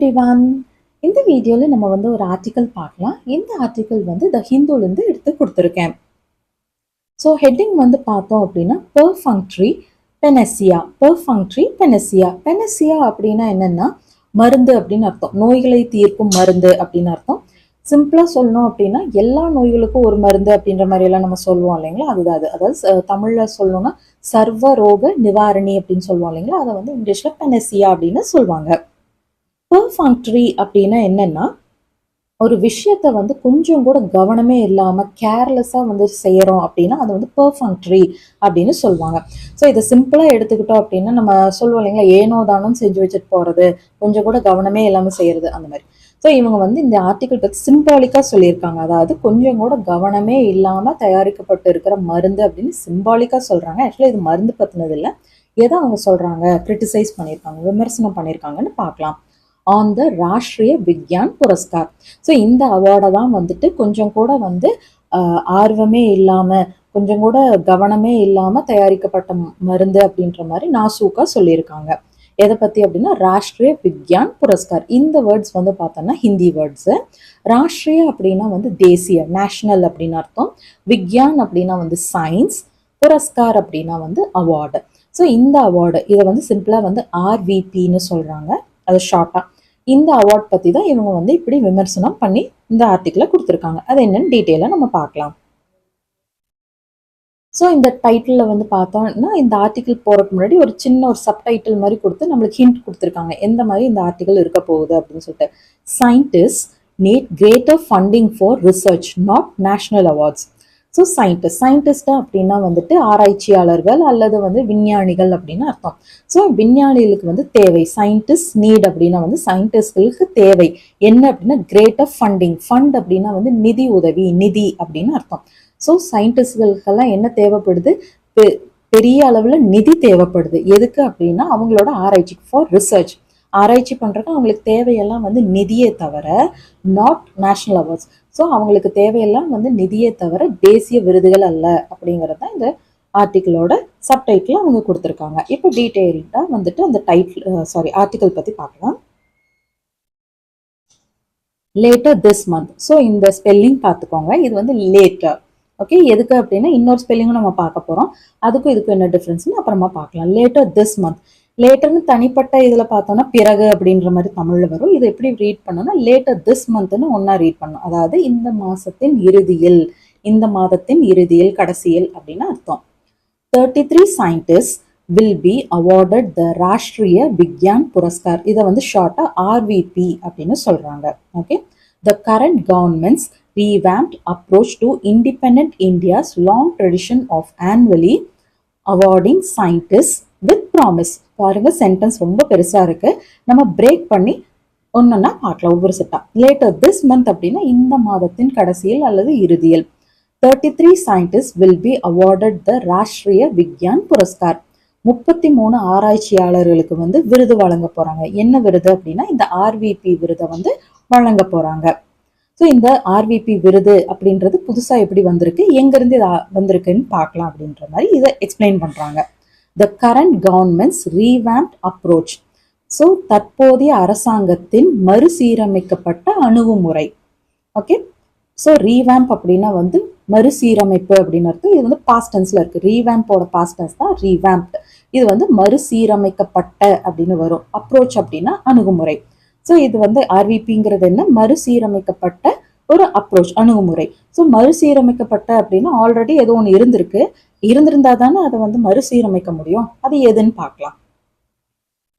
Everyone. இந்த வீடியோவில் நம்ம ஒரு ஆர்டிக்கல் பார்க்கலாம். இந்த ஆர்டிக்கல் த ஹிந்துலேருந்து எடுத்து கொடுத்துருக்கேன். ஸோ ஹெட்டிங் பார்த்தோம் அப்படின்னா பெர்ஃபங்க்ட்ரி பெனசியா. பெர்ஃபங்க்ட்ரி பெனசியா. பெனசியா அப்படின்னா என்னென்னா மருந்து அப்படின்னு அர்த்தம். நோய்களை தீர்க்கும் மருந்து அப்படின்னு அர்த்தம். சிம்பிளாக சொல்லணும் அப்படின்னா எல்லா நோய்களுக்கும் ஒரு மருந்து அப்படின்ற மாதிரியெல்லாம் நம்ம சொல்லுவோம் இல்லைங்களா, அதுதான் அது. அதாவது தமிழில் சொல்லணும்னா சர்வ ரோக நிவாரணி அப்படின்னு சொல்லுவோம் இல்லைங்களா, அதை இங்கிலீஷில் பெனசியா அப்படின்னு சொல்லுவாங்க. பெர்ஃபங்க்ட்ரி அப்படின்னா என்னன்னா ஒரு விஷயத்த கொஞ்சம் கூட கவனமே இல்லாமல் கேர்லெஸ்ஸாக செய்கிறோம் அப்படின்னா அது பெர்ஃபங்க்ட்ரி அப்படின்னு சொல்லுவாங்க. ஸோ இதை சிம்பிளாக எடுத்துக்கிட்டோம் அப்படின்னா நம்ம சொல்லுவோம் இல்லைங்களா, ஏனோ தானும் செஞ்சு வச்சுட்டு போகிறது, கொஞ்சம் கூட கவனமே இல்லாமல் செய்கிறது, அந்த மாதிரி. ஸோ இவங்க இந்த ஆர்டிக்கிள் பற்றி சிம்பாலிக்காக சொல்லியிருக்காங்க. அதாவது கொஞ்சம் கூட கவனமே இல்லாமல் தயாரிக்கப்பட்டு இருக்கிற மருந்து அப்படின்னு சிம்பாலிக்காக சொல்கிறாங்க. ஆக்சுவலி இது மருந்து பற்றினது இல்லை, எதை அவங்க சொல்கிறாங்க, கிரிட்டிசைஸ் பண்ணியிருக்காங்க, விமர்சனம் பண்ணியிருக்காங்கன்னு பார்க்கலாம். On the Rashtriya Vigyan Puraskar. So இந்த அவார்டை தான் கொஞ்சம் கூட ஆர்வமே இல்லாமல், கொஞ்சம் கூட கவனமே இல்லாமல் தயாரிக்கப்பட்ட மருந்து அப்படின்ற மாதிரி நாசூக்கா சொல்லியிருக்காங்க. எதை பற்றி அப்படின்னா ராஷ்ட்ரிய விக்யான் புரஸ்கார். இந்த வேர்ட்ஸ் பார்த்தோன்னா ஹிந்தி வேர்ட்ஸு. ராஷ்ட்ரிய அப்படின்னா தேசிய, நேஷ்னல் அப்படின்னு அர்த்தம். விக்யான் அப்படின்னா சயின்ஸ். புரஸ்கார் அப்படின்னா அவார்டு. ஸோ இந்த அவார்டு இதை சிம்பிளாக ஆர்விபின்னு சொல்கிறாங்க, அது ஷார்ட்டாக. இந்த அவார்ட் பற்றி தான் இவங்க இப்படி விமர்சனம் பண்ணி இந்த ஆர்டிக்கிளை கொடுத்துருக்காங்க. அது என்னன்னு டீட்டெயிலாக நம்ம பார்க்கலாம். ஸோ இந்த டைட்டிலில் பார்த்தோம்னா இந்த ஆர்டிக்கிள் போகிறதுக்கு முன்னாடி ஒரு சின்ன ஒரு சப்டைட்டில் மாதிரி கொடுத்து நம்மளுக்கு ஹிண்ட் கொடுத்துருக்காங்க எந்த மாதிரி இந்த ஆர்டிக்கிள் இருக்க போகுது அப்படின்னு சொல்லிட்டு. Scientist need greater funding for research, not national awards. So சயின்டிஸ்டா அப்படின்னா ஆராய்ச்சியாளர்கள் அல்லது விஞ்ஞானிகள் அப்படின்னு அர்த்தம். ஸோ விஞ்ஞானிகளுக்கு தேவை, சயின்டிஸ்ட் நீட் அப்படின்னா சயின்டிஸ்ட்களுக்கு தேவை என்ன அப்படின்னா கிரேட்டர் ஃபண்டிங். ஃபண்ட் அப்படின்னா நிதி உதவி, நிதி அப்படின்னு அர்த்தம். ஸோ சயின்டிஸ்ட்களுக்கெல்லாம் என்ன தேவைப்படுது, பெரிய அளவில் நிதி தேவைப்படுது. எதுக்கு அப்படின்னா அவங்களோட ஆராய்ச்சிக்கு, ஃபார் ரிசர்ச். ஆராய்ச்சி பண்ணுறதுக்கு அவங்களுக்கு தேவையெல்லாம் நிதியே தவிர நாட் நேஷனல் அவார்ட்ஸ். ஸோ அவங்களுக்கு தேவையெல்லாம் நிதியே தவிர தேசிய விருதுகள் அல்ல அப்படிங்கிறது தான் இந்த ஆர்டிக்கிளோட சப்டைட்டில் அவங்க கொடுத்துருக்காங்க. இப்போ டீட்டெயில்டாக அந்த ஆர்டிக்கிள் பற்றி பார்க்கலாம். Later this month. ஸோ இந்த ஸ்பெல்லிங் பார்த்துக்கோங்க, இது லேட்டர். ஓகே, எதுக்கு அப்படின்னா இன்னொரு ஸ்பெல்லிங்கும் நம்ம பார்க்க போகிறோம், அதுக்கும் இதுக்கும் என்ன டிஃப்ரென்ஸ்னு அப்புறமா பார்க்கலாம். Later this month. லேட்டர்னு தனிப்பட்ட இதில் பார்த்தோம்னா பிறகு அப்படின்ற மாதிரி தமிழில் வரும். இது எப்படி ரீட் பண்ணோம்னா லேட்டர் திஸ் மந்த்னு ஒன்றா ரீட் பண்ணணும். அதாவது இந்த மாதத்தின் இறுதியில், இந்த மாதத்தின் இறுதியில், கடைசியில் அப்படின்னு அர்த்தம். 33 scientists will be awarded the Rashtriya விக்யான் புரஸ்கார். இதை ஷார்ட்டாக ஆர்விபி அப்படின்னு சொல்கிறாங்க. Okay, the current government's revamped approach to independent India's long tradition of annually awarding scientists with promise. பாருங்க, சென்டென்ஸ் ரொம்ப பெருசா இருக்கு, நம்ம பிரேக் பண்ணி ஒன்னொன்னா பார்க்கலாம் ஒவ்வொரு செட்டா. லேட்டர் திஸ் மந்த் அப்படின்னா இந்த மாதத்தின் கடைசியில் அல்லது இறுதியில். 33 scientists will be awarded the Rashtriya விக்யான் புரஸ்கார். 33 ஆராய்ச்சியாளர்களுக்கு விருது வழங்க போறாங்க. என்ன விருது அப்படின்னா இந்த ஆர்விபி விருதை வழங்க போறாங்க. ஸோ இந்த ஆர்விபி விருது அப்படின்றது புதுசா எப்படி வந்திருக்கு, எங்கிருந்து இது வந்திருக்குன்னு பார்க்கலாம் அப்படின்ற மாதிரி இதை எக்ஸ்பிளைன் பண்றாங்க. The current government's revamped approach. So தற்போதைய அரசாங்கத்தின் மறுசீரமைக்கப்பட்ட அணுகுமுறை. ஓகே, ஸோ ரீவேம்ப் அப்படின்னா மறுசீரமைப்பு அப்படின்னு அர்த்தம். இது பாஸ்ட் டென்ஸ்ல இருக்கு. ரீவேம்போட பாஸ்ட் டென்ஸ் தான் ரீவேம்ப்ட். இது மறுசீரமைக்கப்பட்ட அப்படின்னு வரும். அப்ரோச் அப்படின்னா அணுகுமுறை. ஸோ இது ஆர்விபிங்கிறது என்ன, மறுசீரமைக்கப்பட்ட ஒரு அப்ரோச், அணுகுமுறை. ஸோ மறுசீரமைக்கப்பட்ட அப்படின்னா ஆல்ரெடி ஏதோ ஒன்று இருந்திருந்தா தானே அதை மறுசீரமைக்க முடியும், அது எதுன்னு பார்க்கலாம்.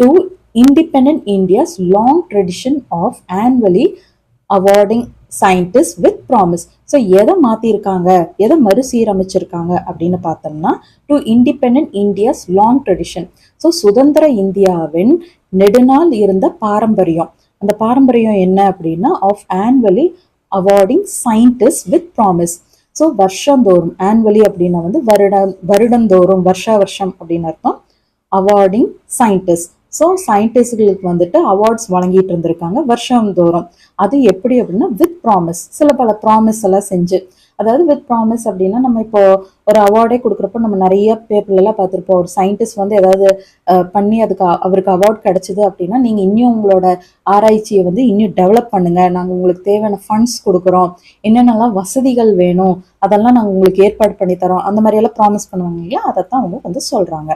To independent India's long tradition of annually awarding scientist with promise. So எதை மாற்றிருக்காங்க, எதை மறுசீரமைச்சிருக்காங்க அப்படின்னு பார்த்தோம்னா to independent India's long tradition. So சுதந்திர இந்தியாவின் நெடுநாள் இருந்த பாரம்பரியம். அந்த பாரம்பரியம் என்ன அப்படின்னா of annually awarding scientist with promise. So வருஷந்தோறும், ஆனுவலி அப்படின்னா வருடந்தோறும், வருஷம் அப்படின்னு அர்த்தம். Awarding scientist. ஸோ சயின்டிஸ்டுகளுக்கு வந்துட்டு அவார்ட்ஸ் வழங்கிட்டு இருந்திருக்காங்க வருஷந்தோறும். அது எப்படி அப்படின்னா வித் ப்ராமிஸ், சில பல ப்ராமிஸ் எல்லாம் செஞ்சு. அதாவது வித் ப்ராமிஸ் அப்படின்னா நம்ம இப்போ ஒரு அவார்டே கொடுக்குறப்போ நம்ம நிறைய பேப்பர்ல எல்லாம் பார்த்துருப்போம். ஒரு சயின்டிஸ்ட் வந்து ஏதாவது பண்ணி அதுக்கு அவருக்கு அவார்ட் கிடைச்சது அப்படின்னா, நீங்க இன்னும் உங்களோட ஆராய்ச்சியை வந்து இன்னும் டெவலப் பண்ணுங்க, நாங்க உங்களுக்கு தேவையான ஃபண்ட்ஸ் கொடுக்குறோம், என்னென்னலாம் வசதிகள் வேணும் அதெல்லாம் நாங்கள் உங்களுக்கு ஏற்பாடு பண்ணி தரோம், அந்த மாதிரி எல்லாம் ப்ராமிஸ் பண்ணுவாங்க இல்லையா, அதைத்தான் அவங்க வந்து சொல்றாங்க.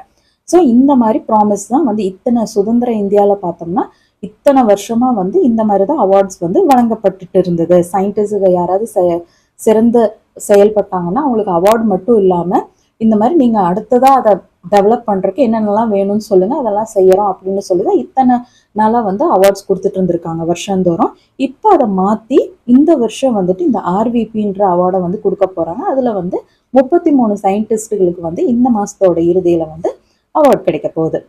ஸோ இந்த மாதிரி ப்ராமிஸ் தான் வந்து இத்தனை சுதந்திர இந்தியாவில் பார்த்தோம்னா இத்தனை வருஷமா வந்து இந்த மாதிரி தான் அவார்ட்ஸ் வந்து வழங்கப்பட்டுட்டு இருந்தது. சயின்டிஸ்டுகள் யாராவது சிறந்த செயல்பட்டாங்கன்னா அவங்களுக்கு அவார்டு மட்டும் இல்லாம இந்த மாதிரி நீங்க அடுத்ததா அதை டெவலப் பண்றதுக்கு என்னென்னலாம் வேணும்னு சொல்லுங்க, அதெல்லாம் செய்யறோம் அப்படின்னு சொல்லிதான் இத்தனை நாளா வந்து அவார்ட்ஸ் கொடுத்துட்டு இருந்திருக்காங்க வருஷந்தோறும். இப்போ அதை மாத்தி இந்த வருஷம் வந்துட்டு இந்த ஆர்விபின்ற அவார்டை வந்து கொடுக்க போறாங்க. அதுல வந்து 33 சயின்டிஸ்டுகளுக்கு வந்து இந்த மாசத்தோட இறுதியில வந்து அவார்ட் கிடைக்க போகுது.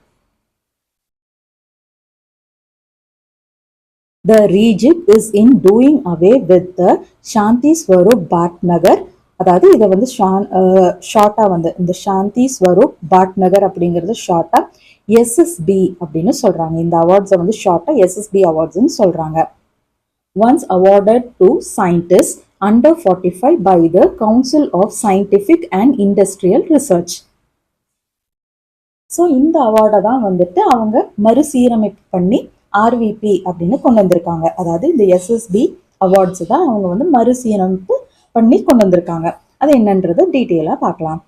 The rejig is in doing away with the Shanti Swarup Bhatnagar. அதாவது இதை வந்து ஷார்ட்டா வந்து இந்த சாந்தி ஸ்வரூப் பாட்நகர் அப்படிங்கிறது ஷார்ட்டா SSB அப்படின்னு சொல்றாங்க. இந்த அவார்ட்ஸை வந்து ஷார்ட்டா SSB அவார்ட்ஸ்ன்னு சொல்றாங்க. Once awarded to scientists under 45 by the Council of Scientific and Industrial Research. So இந்த அவார்டை தான் வந்துட்டு அவங்க மறுசீரமைப்பு பண்ணி ஆர்விபி அப்படின்னு கொண்டு வந்திருக்காங்க. அதாவது இந்த SSB அவார்ட்ஸ் தான் அவங்க வந்து மறுசீரமைப்பு பண்ணி கொண்டு வந்திருக்காங்க. அது என்னன்றது டீட்டெயிலாக பார்க்கலாம்.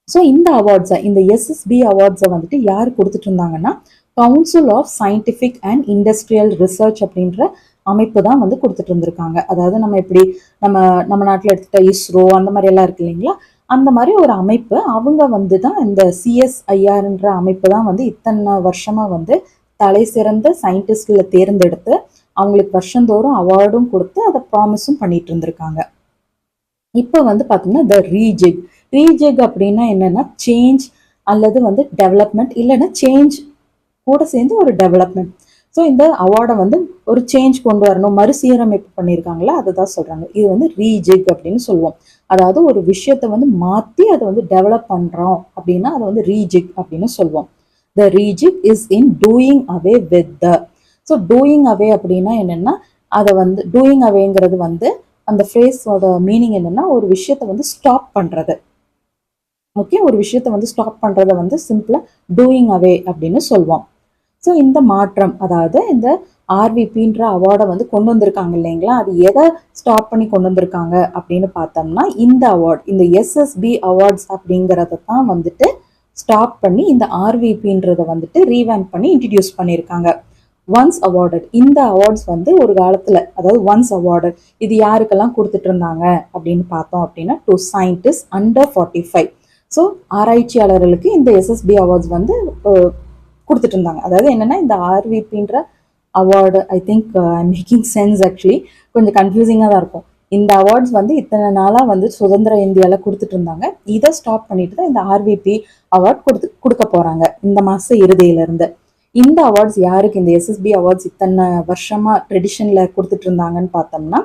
ஸோ இந்த அவார்ட்ஸை, இந்த SSB அவார்ட்ஸை வந்துட்டு யார் கொடுத்துட்டு இருந்தாங்கன்னா council of scientific and industrial research அப்படின்ற அமைப்பு தான் வந்து கொடுத்துட்டு இருந்திருக்காங்க. அதாவது நம்ம எப்படி நம்ம நாட்டில் எடுத்துகிட்ட இஸ்ரோ அந்த மாதிரி எல்லாம் இருக்கு இல்லைங்களா, அந்த மாதிரி ஒரு அமைப்பு. அவங்க வந்து தான் இந்த CSIRன்ற அமைப்பு தான் வந்து இத்தனை வருஷமா வந்து தலை சிறந்த சயின்டிஸ்ட்களை தேர்ந்தெடுத்து அவங்களுக்கு வருஷந்தோறும் அவார்டும் கொடுத்து அதை ப்ராமிஸும் பண்ணிட்டு இருந்திருக்காங்க. இப்போ வந்து பார்த்தோம்னா த ரீஜிக் அப்படின்னா என்னன்னா சேஞ்ச் அல்லது வந்து டெவலப்மெண்ட், இல்லைன்னா சேஞ்ச் கூட சேர்ந்து ஒரு டெவலப்மெண்ட். ஸோ இந்த அவார்டை வந்து ஒரு சேஞ்ச் கொண்டு வரணும், மறுசீரமைப்பு பண்ணியிருக்காங்களா, அதுதான் சொல்றாங்க. இது வந்து ரீஜிக் அப்படின்னு சொல்லுவோம். அதாவது ஒரு விஷயத்தை வந்து மாற்றி அதை வந்து டெவலப் பண்றோம் அப்படின்னா அதை வந்து ரீஜிக் அப்படின்னு சொல்லுவோம். The rejig is in doing away with the. So doing away அப்படின்னா என்னன்னா அதை வந்து டூயிங் அவேங்கிறது வந்து அந்த ஃப்ரேஸோட மீனிங் என்னன்னா ஒரு விஷயத்தை வந்து ஸ்டாப் பண்றது. ஓகே, ஒரு விஷயத்தை வந்து ஸ்டாப் பண்றதை வந்து சிம்பிளா டூயிங் அவே அப்படின்னு சொல்லுவோம். ஸோ இந்த மாற்றம், அதாவது இந்த ஆர்விபின்ற அவார்டை வந்து கொண்டு வந்திருக்காங்க இல்லைங்களா, அது எதை ஸ்டாப் பண்ணி கொண்டு வந்திருக்காங்க அப்படின்னு பார்த்தோம்னா இந்த அவார்ட், இந்த SSB அவார்ட்ஸ் அப்படிங்கிறத தான் வந்துட்டு ஸ்டாப் பண்ணி இந்த ஆர்விபின்றதை வந்துட்டு ரீவேம்ப் பண்ணி இன்ட்ரடியூஸ் பண்ணியிருக்காங்க. ஒன்ஸ் அவார்டட், இந்த அவார்ட்ஸ் வந்து ஒரு காலத்துல, அதாவது ஒன்ஸ் அவார்டட் இது யாருக்கெல்லாம் கொடுத்துட்டு இருந்தாங்க அப்படின்னு பார்த்தோம் அப்படின்னா டு சயின்டிஸ்ட் அண்டர் 45. ஸோ ஆராய்ச்சியாளர்களுக்கு இந்த SSB அவார்ட்ஸ் வந்து கொடுத்துட்டு இருந்தாங்க. அதாவது என்னன்னா இந்த ஆர்விபின்ற award, I think I making sense, actually கொஞ்சம் கன்ஃபியூசிங்காக தான் இருக்கும். இந்த அவார்ட்ஸ் வந்து இத்தனை நாளாக வந்து சுதந்திர இந்தியாவில் கொடுத்துட்டு இருந்தாங்க. இதை ஸ்டாப் பண்ணிட்டு தான் இந்த ஆர்விபி அவார்ட் கொடுக்க போறாங்க இந்த மாச இறுதியிலிருந்து. இந்த அவார்ட்ஸ் யாருக்கு, இந்த SSB அவார்ட்ஸ் இத்தனை வருஷமா ட்ரெடிஷன்ல கொடுத்துட்டு இருந்தாங்கன்னு பார்த்தோம்னா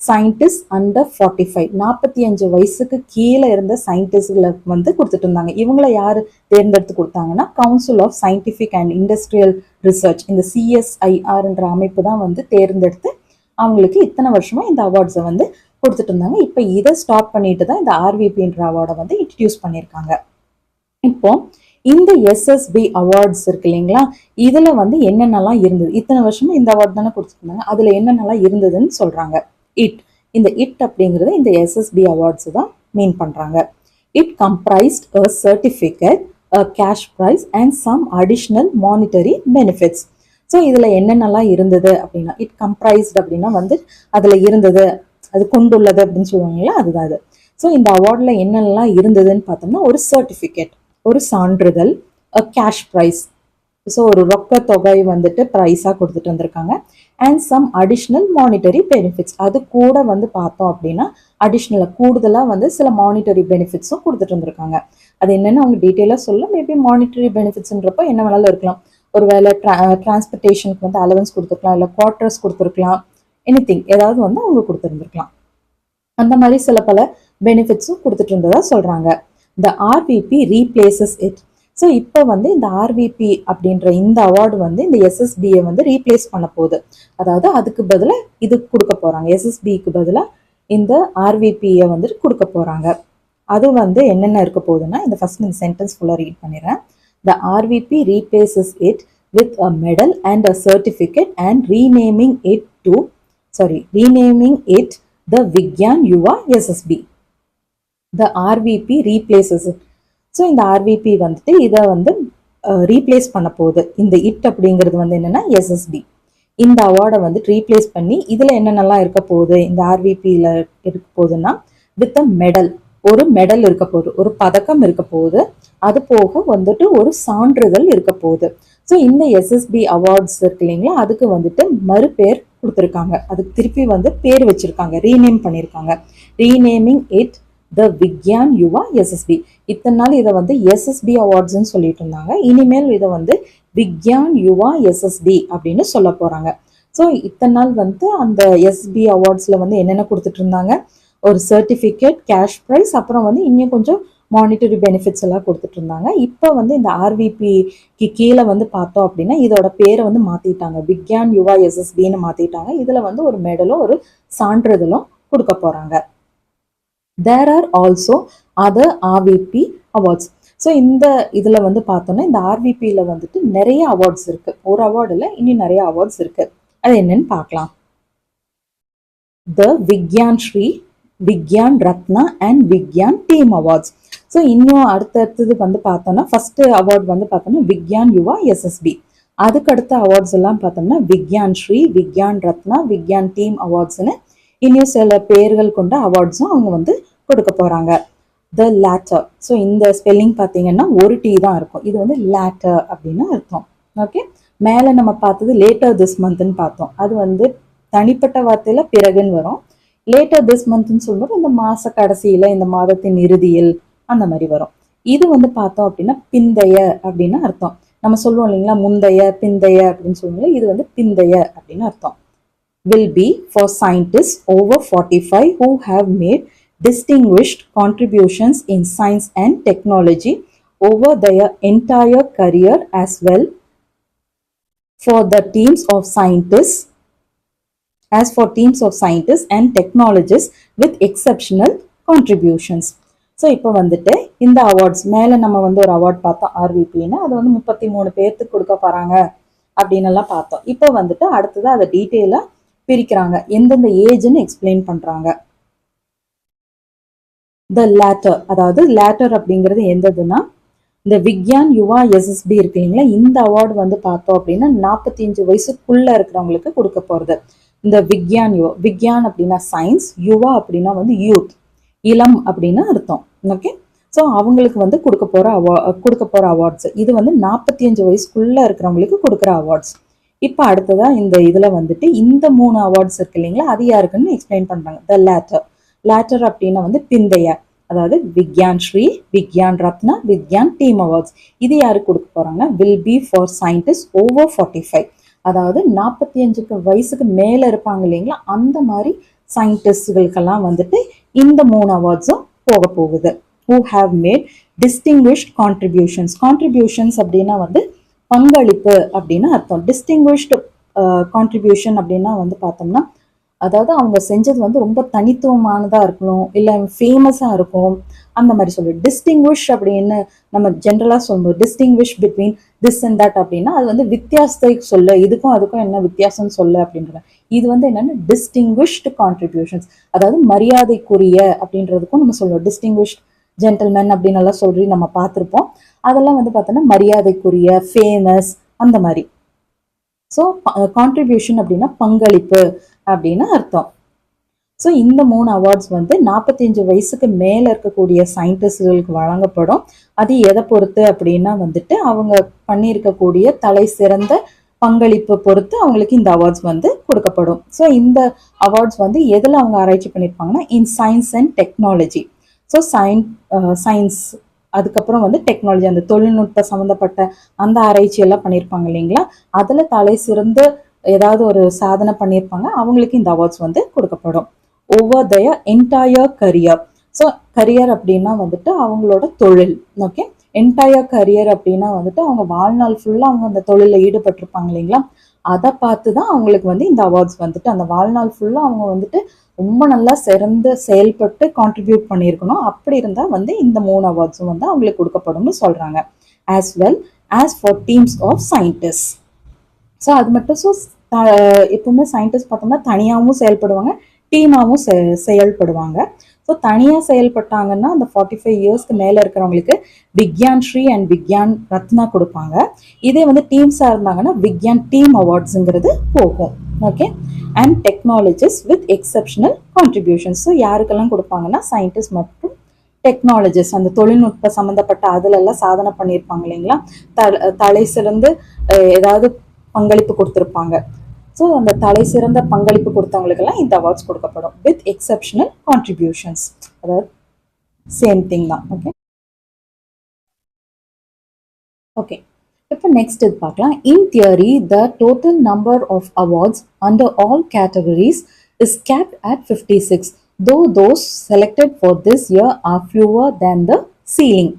சயின்டிஸ்ட் அண்டர் 45, 45 வயசுக்கு கீழே இருந்த சயின்டிஸ்ட்களை வந்து கொடுத்துட்டு இருந்தாங்க. இவங்களை யாரு தேர்ந்தெடுத்து கொடுத்தாங்கன்னா council of scientific and industrial research, இந்த CSIRன்ற அமைப்பு தான் வந்து தேர்ந்தெடுத்து அவங்களுக்கு இத்தனை வருஷமா இந்த அவார்ட்ஸை வந்து கொடுத்துட்டு இருந்தாங்க. இப்போ இதை ஸ்டாப் பண்ணிட்டு தான் இந்த ஆர்விபின்ற அவார்டை வந்து இன்ட்ரடியூஸ் பண்ணியிருக்காங்க. இப்போ இந்த SSB அவார்ட்ஸ் இருக்கு இல்லைங்களா, இதுல வந்து என்னென்னலாம் இருந்தது, இத்தனை வருஷமா இந்த அவார்ட் தானே கொடுத்துருந்தாங்க, அதுல என்னென்னலாம் இருந்ததுன்னு சொல்றாங்க. இந்த அப்படிங்கிறது இந்த SSB அவார்ட்ஸ் தான் மீன் பண்றாங்க. It comprised a certificate, a cash prize and some additional monetary benefits. So இதுல என்னென்னலாம் இருந்தது அப்படின்னா இட் கம்ப்ரைஸ்ட் அப்படின்னா வந்து அதுல இருந்தது, அது கொண்டுள்ளது அப்படின்னு சொல்லுவாங்களா, அதுதான் அது. ஸோ இந்த அவார்ட்ல என்னென்னலாம் இருந்ததுன்னு பார்த்தோம்னா ஒரு சர்டிஃபிகேட், ஒரு சான்றிதழ், கேஷ் ப்ரைஸ், ஸோ ஒரு ரொக்க தொகை வந்துட்டு ப்ரைஸாக கொடுத்துட்டு வந்திருக்காங்க. And some additional monetary benefits, அது கூட வந்து பார்த்தோம் அப்படின்னா அடிஷ்னலாக கூடுதலாக வந்து சில மானிட்டரி பெனிஃபிட்ஸும் கொடுத்துட்டு வந்திருக்காங்க. அது என்னென்னு அவங்க டீட்டெயிலாக சொல்ல, மேபி மானிட்டரி பெனிஃபிட்ஸ்ன்றப்போ என்ன வேணாலும் இருக்கலாம். ஒரு வேலை டிரான்ஸ்போர்ட்டேஷனுக்கு வந்து அலவன்ஸ் கொடுத்துருக்கலாம், இல்லை குவார்டர்ஸ் கொடுத்துருக்கலாம், எனிதிங் ஏதாவது வந்து அவங்க கொடுத்துருந்துருக்கலாம். அந்த மாதிரி சில பல பெனிஃபிட்ஸும் கொடுத்துட்டு இருந்ததா சொல்றாங்க. The RVP replaces it. So இப்போ வந்து இந்த ஆர்விபி அப்படின்ற இந்த அவார்டு வந்து இந்த எஸ்எஸ்பியை வந்து ரீப்ளேஸ் பண்ண போகுது. அதாவது அதுக்கு பதிலாக இது கொடுக்க போகிறாங்க. எஸ்எஸ்பிக்கு பதிலாக இந்த ஆர்விபியை வந்துட்டு கொடுக்க போகிறாங்க. அது வந்து என்னென்ன இருக்க போகுதுன்னா, இந்த ஃபர்ஸ்ட் இந்த சென்டென்ஸ் ஃபுல்லாக ரீட் பண்ணிடுறேன். The RVP replaces it with a medal and a certificate and renaming it the Vigyan Yuva SSB. The RVP replaces it. So இந்த ஆர்விபி வந்துட்டு இதை வந்து ரீப்ளேஸ் பண்ண போகுது. இந்த இட் அப்படிங்கிறது வந்து என்னன்னா எஸ்எஸ்பி. இந்த அவார்டை வந்து ரீப்ளேஸ் பண்ணி இதில் என்னென்னலாம் இருக்க போகுது, இந்த ஆர்விபியில் இருக்க போகுதுன்னா, வித் அ மெடல், ஒரு மெடல் இருக்க போகுது, ஒரு பதக்கம் இருக்க போகுது. அது போக வந்துட்டு ஒரு சான்றிதழ் இருக்க போகுது. ஸோ இந்த எஸ்எஸ்பி அவார்ட்ஸ் இருக்கு இல்லைங்களா, அதுக்கு வந்துட்டு மறுபேர் கொடுத்துருக்காங்க. அதுக்கு திருப்பி வந்து பேர் வச்சிருக்காங்க, ரீநேம் பண்ணியிருக்காங்க. Renaming it the Vigyan Yuva SSB. இத்தனை நாள் இதை வந்து எஸ்எஸ்பி அவார்ட்ஸ்ன்னு சொல்லிட்டு இருந்தாங்க. இனிமேல் இதை வந்து விக்யான் யுவா எஸ்எஸ்பி அப்படின்னு சொல்ல போறாங்க. ஸோ இத்தனை நாள் வந்து அந்த எஸ்பி அவார்ட்ஸ்ல வந்து என்னென்ன கொடுத்துட்டு இருந்தாங்க, ஒரு சர்டிஃபிகேட், கேஷ் ப்ரைஸ், அப்புறம் வந்து இன்னும் கொஞ்சம் மானிட்டரி பெனிஃபிட்ஸ் எல்லாம் கொடுத்துட்டு இருந்தாங்க. இப்போ வந்து இந்த ஆர்விபிக்கு கீழே வந்து பார்த்தோம் அப்படின்னா இதோட பேரை வந்து மாத்திட்டாங்க, விக்யான் யுவா எஸ்எஸ்பின்னு மாத்திட்டாங்க. இதுல வந்து ஒரு மெடலும் ஒரு சான்றிதழும் கொடுக்க போறாங்க. There are also other RVP awards. So இந்த இதில் வந்து பார்த்தோன்னா இந்த ஆர்விபியில் வந்துட்டு நிறைய அவார்ட்ஸ் இருக்கு. ஒரு அவார்டில் இன்னும் நிறைய அவார்ட்ஸ் இருக்கு. அது என்னன்னு பார்க்கலாம். The Vigyan Shri, Vigyan Ratna and Vigyan team awards. So இன்னும் அடுத்தது வந்து பார்த்தோம்னா ஃபர்ஸ்ட் அவார்ட் வந்து பார்த்தோம்னா விக்யான் யுவா எஸ்எஸ்பி. அதுக்கு அடுத்த அவார்ட்ஸ் எல்லாம் பார்த்தோம்னா விக்யான் ஸ்ரீ, விக்யான் ரத்னா, விக்யான் டீம் அவார்ட்ஸ்னு இன்னும் சில பேர்கள் கொண்ட அவார்ட்ஸும் அவங்க வந்து கொடுக்க போறாங்க. த லேட்டர். ஸோ இந்த ஸ்பெல்லிங் பார்த்தீங்கன்னா ஒரு டி தான் இருக்கும். இது வந்து லேட்டர் அப்படின்னு அர்த்தம். ஓகே, மேலே நம்ம பார்த்தது லேட்டர் திஸ் மந்த்னு பார்த்தோம். அது வந்து தனிப்பட்ட வார்த்தையில பிறகுன்னு வரும். லேட்டர் திஸ் மந்த்னு சொல்லும்போது இந்த மாச கடைசியில, இந்த மாதத்தின் இறுதியில் அந்த மாதிரி வரும். இது வந்து பார்த்தோம் அப்படின்னா பிந்தைய அப்படின்னு அர்த்தம். நம்ம சொல்லுவோம் இல்லைங்களா, முந்தைய, பிந்தைய அப்படின்னு சொல்லுவோம்ல, இது வந்து பிந்தைய அப்படின்னு அர்த்தம். Will be for scientists over 45 who have made distinguished contributions in science and technology over their entire career, as well for the teams of scientists and technologists with exceptional contributions. So இப்போ வந்துட்டு இந்த awards மேலே நம்ம வந்து ஒரு award பார்த்தோம் ஆர்விபின்னு, அது வந்து 33 பேர்த்துக்கு கொடுக்க போறாங்க அப்படின்னு எல்லாம் பார்த்தோம். இப்போ வந்துட்டு அடுத்தது அதை டீட்டெயிலாக பிரிக்கிறாங்க, எந்தெந்த ஏஜ்னு எக்ஸ்பிளைன் பண்றாங்க. த லேட்டர், அதாவது லேட்டர் அப்படிங்கிறது எந்ததுன்னா இந்த விக்யான் யுவா எஸ்எஸ்பி இருக்கு இல்லைங்களா, இந்த அவார்டு வந்து பார்த்தோம் அப்படின்னா 45 வயசுக்குள்ள இருக்கிறவங்களுக்கு கொடுக்க போறது. இந்த விக்யான் யுவா, விக்யான் அப்படின்னா சயின்ஸ், யுவா அப்படின்னா வந்து யூத், இளம் அப்படின்னு அர்த்தம். ஓகே, ஸோ அவங்களுக்கு வந்து கொடுக்க போற அவார்ட்ஸ் இது வந்து 45 வயசுக்குள்ள இருக்கிறவங்களுக்கு கொடுக்குற அவார்ட்ஸ். இப்போ அடுத்ததா இந்த இதுல வந்துட்டு இந்த 3 அவார்ட்ஸ் இருக்கு இல்லைங்களா, அது யாருக்குன்னு எக்ஸ்பிளைன் பண்றாங்க. த லேட்டர் அப்படின்னா வந்து பிந்தைய, அதாவது விக்யான் ஸ்ரீ, விக்யான் ரத்னா, விக்யான் டீம் அவார்ட்ஸ். இது யாருக்கு கொடுக்க போறாங்கன்னா will be for scientist over 45, அதாவது 45 வயசுக்கு மேல இருப்பாங்க இல்லைங்களா, அந்த மாதிரி சயின்டிஸ்டுகளுக்கெல்லாம் வந்துட்டு இந்த 3 அவார்ட்ஸும் போக போகுது. who have made distinguished contributions அப்படின்னா வந்து பங்களிப்பு அப்படின்னு அர்த்தம். டிஸ்டிங்விஷ்டு கான்ட்ரிபியூஷன் அப்படின்னா வந்து பார்த்தோம்னா, அதாவது அவங்க செஞ்சது வந்து ரொம்ப தனித்துவமானதா இருக்கணும், இல்லை ஃபேமஸாக இருக்கும், அந்த மாதிரி சொல்லு. டிஸ்டிங்விஷ் அப்படின்னு நம்ம ஜென்ரலாக சொல்லும்போது distinguish between this and that அப்படின்னா அது வந்து வித்தியாசத்தை சொல்ல, இதுக்கும் அதுக்கும் என்ன வித்தியாசம் சொல்ல அப்படின்ற. இது வந்து என்னன்னா டிஸ்டிங்விஷ்டு கான்ட்ரிபியூஷன்ஸ், அதாவது மரியாதைக்குரிய அப்படின்றதுக்கும் நம்ம சொல்லுவோம். டிஸ்டிங்விஷ்ட் ஜென்டில்மேன் அப்படின்னு எல்லாம் சொல்லி நம்ம பார்த்துருப்போம். அதெல்லாம் வந்து பார்த்தோன்னா மரியாதைக்குரிய, ஃபேமஸ் அந்த மாதிரி. ஸோ கான்ட்ரிபியூஷன் அப்படின்னா பங்களிப்பு அப்படின்னு அர்த்தம். ஸோ இந்த 3 அவார்ட்ஸ் வந்து 45 வயசுக்கு மேலே இருக்கக்கூடிய சயின்டிஸ்டுகளுக்கு வழங்கப்படும். அது எதை பொறுத்து அப்படின்னா வந்துட்டு அவங்க பண்ணியிருக்கக்கூடிய தலை சிறந்த பங்களிப்பு பொறுத்து அவங்களுக்கு இந்த அவார்ட்ஸ் வந்து கொடுக்கப்படும். ஸோ இந்த அவார்ட்ஸ் வந்து எதில் அவங்க ஆராய்ச்சி பண்ணியிருப்பாங்கன்னா in science and technology. So science அதுக்கப்புறம் வந்து டெக்னாலஜி, அந்த தொழில்நுட்ப சம்மந்தப்பட்ட அந்த ஆராய்ச்சி எல்லாம் பண்ணியிருப்பாங்க இல்லைங்களா, அதில் தலை சிறந்து ஏதாவது ஒரு சாதனை பண்ணியிருப்பாங்க, அவங்களுக்கு இந்த அவார்ட்ஸ் வந்து கொடுக்கப்படும். Over their entire career. So career அப்படின்னா வந்துட்டு அவங்களோட தொழில். ஓகே, என்டையர் கரியர் அப்படின்னா வந்துட்டு அவங்க வாழ்நாள் ஃபுல்லாக அவங்க அந்த தொழிலில் ஈடுபட்டிருப்பாங்க இல்லைங்களா, அதை பார்த்து தான் அவங்களுக்கு வந்து இந்த அவார்ட்ஸ் வந்துட்டு அந்த வாழ்நாள் ஃபுல்லாக அவங்க வந்துட்டு ரொம்ப நல்லா சிறந்து செயல்பட்டு கான்ட்ரிபியூட் பண்ணியிருக்கணும். அப்படி இருந்தால் வந்து இந்த 3 அவார்ட்ஸும் வந்து அவங்களுக்கு கொடுக்கப்படும்னு சொல்கிறாங்க. As well as for teams of scientist. So அது மட்டும் எப்பவுமே சயின்டிஸ்ட் பார்த்தோம்னா தனியாகவும் செயல்படுவாங்க, டீமாகவும் செயல்படுவாங்க. ஸோ தனியாக செயல்பட்டாங்கன்னா அந்த 45 இயர்ஸ்க்கு மேலே இருக்கிறவங்களுக்கு விக்யான் ஸ்ரீ அண்ட் விக்யான் ரத்னா கொடுப்பாங்க. இதே வந்து டீம்ஸாக இருந்தாங்கன்னா விக்யான் டீம் அவார்ட்ஸுங்கிறது போகும். Okay. And technologist with exceptional contributions. So யாருக்கெல்லாம் கொடுப்பாங்கன்னா சயின்டிஸ்ட் மற்றும் டெக்னாலஜிஸ்ட், அந்த தொழில்நுட்ப சம்மந்தப்பட்ட அதுலெல்லாம் சாதனை பண்ணியிருப்பாங்க இல்லைங்களா, தலை சிறந்து ஏதாவது பங்களிப்பு கொடுத்துருப்பாங்க. ஸோ அந்த தலை சிறந்த பங்களிப்பு கொடுத்தவங்களுக்கெல்லாம் இந்த அவார்ட்ஸ் கொடுக்கப்படும் வித் எக்ஸப்ஷனல் கான்ட்ரிபியூஷன்ஸ். அதாவது சேம் திங் தான். ஓகே ஓகே இப்போ நெக்ஸ்ட் இது பார்க்கலாம். In theory the total number of awards under all categories is capped at 56, though those selected for this year are fewer than the ceiling.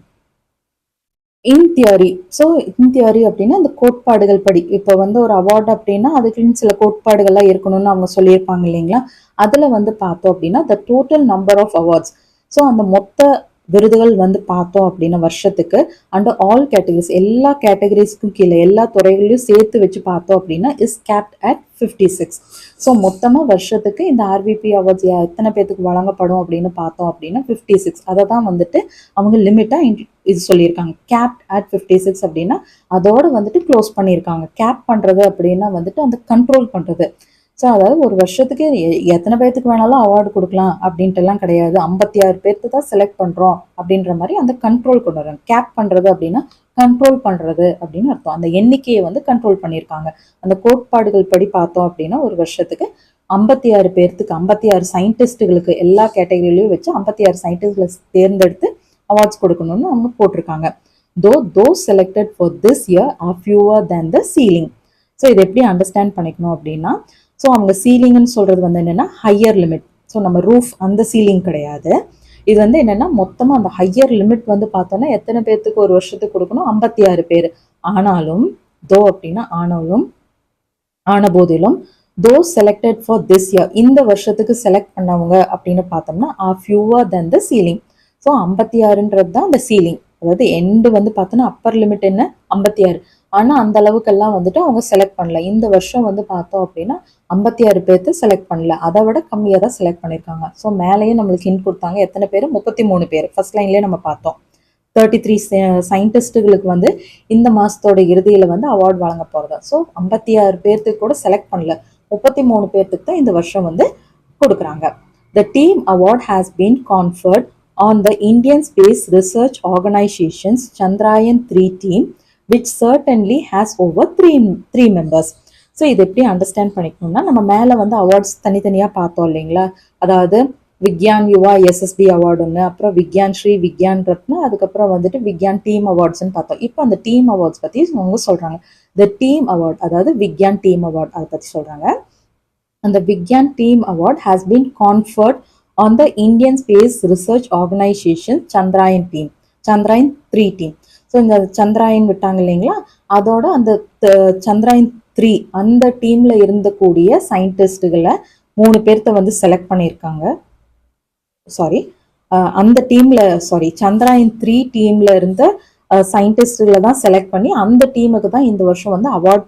In theory. So in theory அப்படின்னா அந்த கோட்பாடுகள் படி, இப்போ வந்து ஒரு அவார்டு அப்படின்னா அதுக்குன்னு சில கோட்பாடுகள்லாம் இருக்கணும்னு அவங்க சொல்லியிருப்பாங்க இல்லைங்களா, அதில் வந்து பார்த்தோம் அப்படின்னா the total number of awards. So அந்த மொத்த விருதுகள் வந்து பார்த்தோம் அப்படின்னா வருஷத்துக்கு அண்டர் ஆல் கேட்டகரிஸ், எல்லா கேட்டகரிஸ்க்கும் கீழே எல்லா துறைகளையும் சேர்த்து வச்சு பார்த்தோம் அப்படின்னா இஸ் கேப்ட் அட் 56. ஸோ மொத்தமாக வருஷத்துக்கு இந்த ஆர்விபி அவார்ட்ஸ் எத்தனை பேருக்கு வழங்கப்படும் அப்படின்னு பார்த்தோம் அப்படின்னா 56. அதை தான் வந்துட்டு அவங்க லிமிட்டாக இது சொல்லியிருக்காங்க. கேப்ட் அட் 56 அப்படின்னா அதோட வந்துட்டு க்ளோஸ் பண்ணியிருக்காங்க. கேப் பண்ணுறது அப்படின்னா வந்துட்டு அந்த கண்ட்ரோல் பண்ணுறது. ஸோ அதாவது ஒரு வருஷத்துக்கு எத்தனை பேர்த்துக்கு வேணாலும் அவார்டு கொடுக்கலாம் அப்படின்ட்டுலாம் கிடையாது. 56 பேர்த்து தான் செலக்ட் பண்ணுறோம் அப்படின்ற மாதிரி அந்த கண்ட்ரோல் கொண்டு வராங்க. கேப் பண்ணுறது அப்படின்னா கண்ட்ரோல் பண்ணுறது அப்படின்னு அர்த்தம். அந்த எண்ணிக்கையை வந்து கண்ட்ரோல் பண்ணியிருக்காங்க. அந்த கோட்பாடுகள் படி பார்த்தோம் அப்படின்னா ஒரு வருஷத்துக்கு 56 பேர்த்துக்கு 56 சயின்டிஸ்ட்டுகளுக்கு எல்லா கேட்டகரியிலையும் வச்சு 56 சயின்டிஸ்ட்களை தேர்ந்தெடுத்து அவார்ட்ஸ் கொடுக்கணும்னு அவங்க போட்டிருக்காங்க. those selected for this year are fewer than the ceiling. So இதை எப்படி அண்டர்ஸ்டாண்ட் பண்ணிக்கணும் அப்படின்னா, ஸோ அவங்க சீலிங்னு சொல்றது வந்து என்னன்னா ஹையர் லிமிட். ஸோ நம்ம ரூஃப் அந்த சீலிங் கிடையாது. இது வந்து என்னன்னா மொத்தமாக அந்த ஹையர் லிமிட் வந்து பார்த்தோன்னா எத்தனை பேர்த்துக்கு ஒரு வருஷத்துக்கு கொடுக்கணும், 56 பேர். ஆனாலும் அப்படின்னா ஆன போதிலும் those selected for this year, இந்த வருஷத்துக்கு செலக்ட் பண்ணவங்க அப்படின்னு பார்த்தோம்னா are fewer than the ceiling. So 56ன்றது தான் அந்த சீலிங். அதாவது எண்டு வந்து பார்த்தோன்னா அப்பர் லிமிட் என்ன 56. ஆனால் அந்த அளவுக்கெல்லாம் வந்துட்டு அவங்க செலக்ட் பண்ணல. இந்த வருஷம் வந்து பார்த்தோம் அப்படின்னா 56 பேர்த்து செலக்ட் பண்ணல, அதை விட கம்மியாக தான் செலக்ட் பண்ணியிருக்காங்க. ஸோ மேலேயே நம்மளுக்கு ஹிண்ட் கொடுத்தாங்க எத்தனை பேர், 33 பேர். ஃபர்ஸ்ட் லைன்லேயே நம்ம பார்த்தோம் 33 சயின்டிஸ்ட்டுகளுக்கு வந்து இந்த மாதத்தோட இறுதியில் வந்து அவார்டு வழங்க போகிறதா. ஸோ 56 பேர்த்துக்கு கூட செலக்ட் பண்ணல, 33 பேர்த்துக்கு தான் இந்த வருஷம் வந்து கொடுக்குறாங்க. The team award has been conferred on the Indian Space Research Organization's Chandrayaan-3 team, which certainly has over three members. So இது எப்படி அண்டர்ஸ்டாண்ட் பண்ணிக்கணும்னா, நம்ம மேலே வந்து அவார்ட்ஸ் தனித்தனியாக பார்த்தோம் இல்லைங்களா, அதாவது விக்யான் யுவா எஸ்எஸ்பி அவார்டு ஒன்று, அப்புறம் விக்யான் ஸ்ரீ, விக்யான் ரத்னா, அதுக்கப்புறம் வந்துட்டு விக்யான் டீம் அவார்ட்ஸ்ன்னு பார்த்தோம். இப்போ அந்த டீம் அவார்ட்ஸ் பற்றி அவங்க சொல்கிறாங்க. த டீம் அவார்ட், அதாவது விக்யான் டீம் அவார்ட், அதை பற்றி சொல்கிறாங்க. அந்த Vigyan team award has been conferred on the Indian Space Research Organization Chandrayaan-3 team. So இந்த சந்திராயன் விட்டாங்க இல்லைங்களா, அதோட அந்த Chandrayaan-3 அந்த டீம்ல இருந்தக்கூடிய சயின்டிஸ்டுகளை 3 பேர்த்த வந்து செலக்ட் பண்ணியிருக்காங்க. அந்த டீம்ல Chandrayaan-3 டீம்ல இருந்த சயின்டிஸ்டுகளை தான் செலக்ட் பண்ணி அந்த டீமுக்கு தான் இந்த வருஷம் வந்து அவார்ட்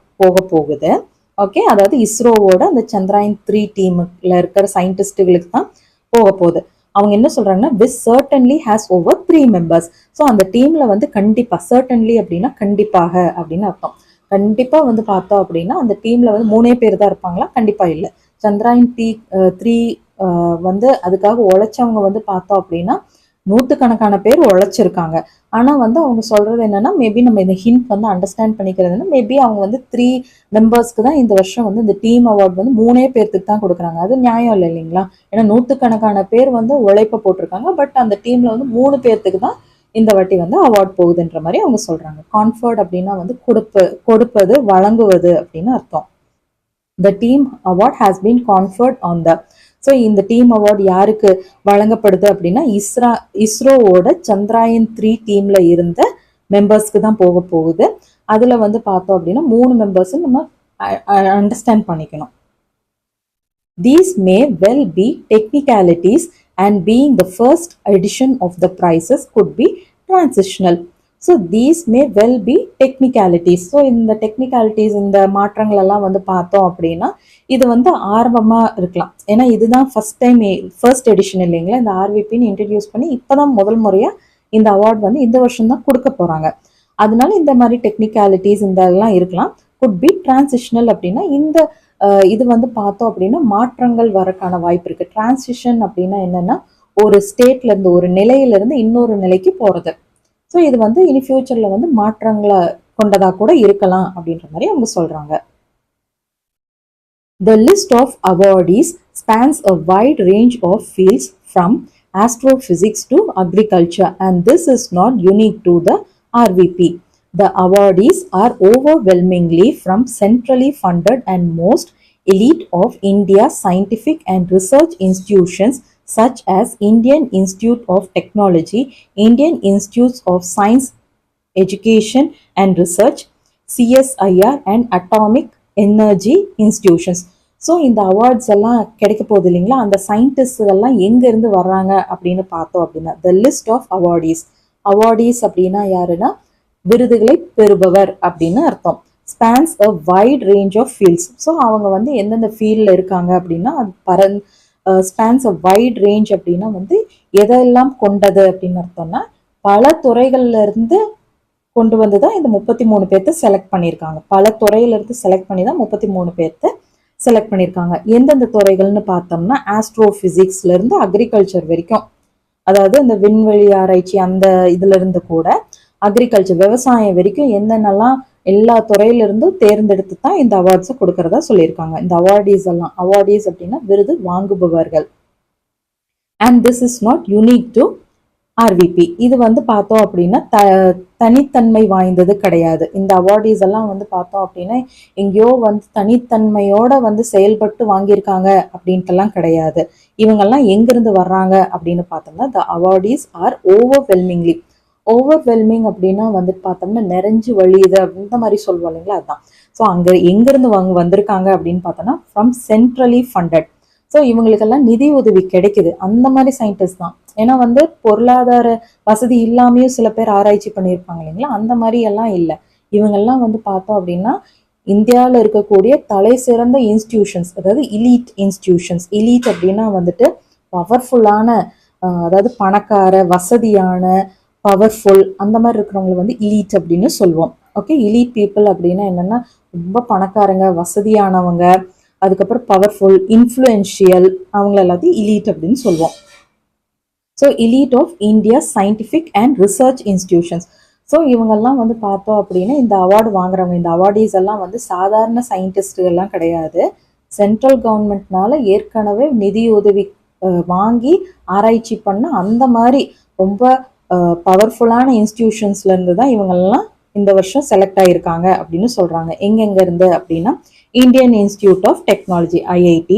போகுது. ஓகே, அதாவது இஸ்ரோவோட அந்த Chandrayaan-3 டீம்ல இருக்கிற சயின்டிஸ்டுகளுக்கு தான் போகுது. அவங்க என்ன சொல்றாங்கன்னா this certainly has over 3 members. So அந்த டீம்ல வந்து கண்டிப்பா, certainly அப்படின்னா கண்டிப்பாக அப்படின்னு அர்த்தம். கண்டிப்பா வந்து பார்த்தோம் அப்படின்னா அந்த டீம்ல வந்து 3 பேர் தான் இருப்பாங்களா, கண்டிப்பா இல்லை. Chandrayaan-3 வந்து அதுக்காக உழைச்சவங்க வந்து பார்த்தோம் அப்படின்னா 100கணக்கான பேர் உழைச்சிருக்காங்க. ஆனால் வந்து அவங்க சொல்றது என்னன்னா, மேபி நம்ம இந்த ஹிண்ட் வந்து அண்டர்ஸ்டாண்ட் பண்ணிக்கிறதுனா, மேபி அவங்க வந்து 3 மெம்பர்ஸ்க்கு தான் இந்த வருஷம் வந்து இந்த டீம் அவார்டு வந்து 3 பேர்த்துக்கு தான் கொடுக்குறாங்க. அது நியாயம் இல்லை இல்லைங்களா, ஏன்னா 100கணக்கான பேர் வந்து உழைப்ப போட்டிருக்காங்க. பட் அந்த டீம்ல வந்து 3 பேர்த்துக்கு தான் இந்த வாட்டி வந்து அவார்டு போகுதுன்ற மாதிரி அவங்க சொல்றாங்க. கான்ஃபர்ட் அப்படின்னா வந்து கொடுப்பது, வழங்குவது அப்படின்னு அர்த்தம். The team award has been conferred on the. So இந்த டீம் அவார்டு யாருக்கு வழங்கப்படுது அப்படின்னா இஸ்ரோவோட Chandrayaan-3 டீம்ல இருந்த மெம்பர்ஸ்க்கு தான் போக போகுது. அதில் வந்து பார்த்தோம் அப்படின்னா 3 மெம்பர்ஸ் நம்ம அண்டர்ஸ்டாண்ட் பண்ணிக்கணும். These may well be technicalities, and being the first edition of the prizes could be transitional. So these may well be technicalities. So இந்த technicalities, இந்த மாற்றங்கள் எல்லாம் வந்து பார்த்தோம் அப்படின்னா இது வந்து ஆரம்பமாக இருக்கலாம். ஏன்னா இதுதான் ஃபர்ஸ்ட் எடிஷன் இல்லைங்களா, இந்த ஆர்விபின்னு இன்ட்ரடியூஸ் பண்ணி இப்போதான் முதல் முறையாக இந்த அவார்ட் வந்து இந்த வருஷம் தான் கொடுக்க போகிறாங்க. அதனால இந்த மாதிரி டெக்னிக்காலிட்டிஸ் இந்த எல்லாம் இருக்கலாம். குட் பி டிரான்சிஷனல் அப்படின்னா இந்த இது வந்து பார்த்தோம் அப்படின்னா மாற்றங்கள் வரக்கான வாய்ப்பு இருக்கு. டிரான்சிஷன் அப்படின்னா என்னன்னா ஒரு ஸ்டேட்ல இருந்து ஒரு நிலையிலிருந்து இன்னொரு நிலைக்கு போறது. ஸோ இது வந்து இனி ஃபியூச்சர்ல வந்து மாற்றங்களை கொண்டதா கூட இருக்கலாம் அப்படின்ற மாதிரி அவங்க சொல்றாங்க. The list of awardees spans a wide range of fields from astrophysics to agriculture, and this is not unique to the RVP. The awardees are overwhelmingly from centrally funded and most elite of India's scientific and research institutions such as Indian Institute of Technology, Indian Institutes of Science, Education and Research, CSIR and Atomic Energy Institutions. So இந்த awards எல்லாம் கிடைக்க போகுது இல்லைங்களா, அந்த scientist எல்லாம் எங்கேருந்து வர்றாங்க அப்படின்னு பார்த்தோம் அப்படின்னா த லிஸ்ட் ஆஃப் அவார்டீஸ் அப்படின்னா யாருன்னா விருதுகளை பெறுபவர் அப்படின்னு அர்த்தம். Spans a wide range of fields. So அவங்க வந்து எந்தெந்த ஃபீல்டில் இருக்காங்க அப்படின்னா அது ஸ்பேன்ஸ் அ வைட் ரேஞ்ச் அப்படின்னா வந்து எதெல்லாம் கொண்டது அப்படின்னு அர்த்தம்னா பல துறைகள்ல இருந்து கொண்டு வந்து தான் இந்த 33 பேர்த்த செலக்ட் பண்ணியிருக்காங்க. பல துறையிலிருந்து செலக்ட் பண்ணி தான் 33 பேர்த்த செலக்ட் பண்ணியிருக்காங்க. எந்தெந்த துறைகள்னு பார்த்தோம்னா ஆஸ்ட்ரோஃபிசிக்ஸ்ல இருந்து அக்ரிகல்ச்சர் வரைக்கும், அதாவது இந்த விண்வெளி ஆராய்ச்சி அந்த இதுல இருந்து கூட அக்ரிகல்ச்சர் விவசாயம் வரைக்கும் என்னென்னலாம் எல்லா துறையிலிருந்தும் தேர்ந்தெடுத்து தான் இந்த அவார்ட்ஸை கொடுக்கறதா சொல்லியிருக்காங்க. இந்த அவார்டீஸ் அப்படின்னா விருது வாங்குபவர்கள். And this is not unique to RVP. இது வந்து பார்த்தோம் அப்படின்னா தனித்தன்மை வாய்ந்தது கிடையாது. இந்த அவார்டீஸ் எல்லாம் வந்து பார்த்தோம் அப்படின்னா எங்கேயோ வந்து தனித்தன்மையோட வந்து செயல்பட்டு வாங்கியிருக்காங்க அப்படின்ட்டுலாம் கிடையாது. இவங்கெல்லாம் எங்கிருந்து வர்றாங்க அப்படின்னு பார்த்தோம்னா த அவார்டீஸ் ஆர் ஓவர்வெல்மிங் அப்படின்னா வந்து பார்த்தோம்னா நிறைஞ்சு வழியுது அப்படின்ற மாதிரி சொல்லுவோம் இல்லைங்களா, அதுதான். ஸோ அங்கே எங்கிருந்து வந்திருக்காங்க அப்படின்னு பார்த்தோம்னா ஃப்ரம் சென்ட்ரலி ஃபண்டட். ஸோ இவங்களுக்கெல்லாம் நிதி உதவி கிடைக்குது அந்த மாதிரி சயின்டிஸ்ட் தான். ஏன்னா வந்து பொருளாதார வசதி இல்லாமையும் சில பேர் ஆராய்ச்சி பண்ணியிருப்பாங்க இல்லைங்களா, அந்த மாதிரி எல்லாம் இல்லை. இவங்கெல்லாம் வந்து பார்த்தோம் அப்படின்னா இந்தியாவில் இருக்கக்கூடிய தலை சிறந்த இன்ஸ்டிடியூஷன்ஸ், அதாவது இலீட் இன்ஸ்டிடியூஷன்ஸ். இலீட் அப்படின்னா வந்துட்டு பவர்ஃபுல்லான, அதாவது பணக்கார வசதியான பவர்ஃபுல் அந்த மாதிரி இருக்கிறவங்களை வந்து இலீட் அப்படின்னு சொல்லுவோம். ஓகே, இலீட் பீப்புள் அப்படின்னா என்னன்னா ரொம்ப பணக்காரங்க வசதியானவங்க, அதுக்கப்புறம் பவர்ஃபுல் இன்ஃப்ளூயன்ஷியல், அவங்கள எல்லாத்தையும் இலீட் அப்படின்னு சொல்லுவோம். So elite of India scientific and research institutions. So இவங்கெல்லாம் வந்து பார்த்தோம் அப்படின்னா இந்த அவார்டு வாங்குறவங்க, இந்த அவார்டீஸ் எல்லாம் வந்து சாதாரண சயின்டிஸ்டுகள்லாம் கிடையாது. சென்ட்ரல் கவர்மெண்ட்னால ஏற்கனவே நிதி உதவி வாங்கி ஆராய்ச்சி பண்ண அந்த மாதிரி ரொம்ப பவர்ஃபுல்லான இன்ஸ்டிடியூஷன்ஸ்ல இருந்து தான் இவங்கெல்லாம் இந்த வருஷம் செலக்ட் ஆகியிருக்காங்க அப்படின்னு சொல்றாங்க. எங்கெங்க இருந்து அப்படின்னா Indian institute of technology IIT,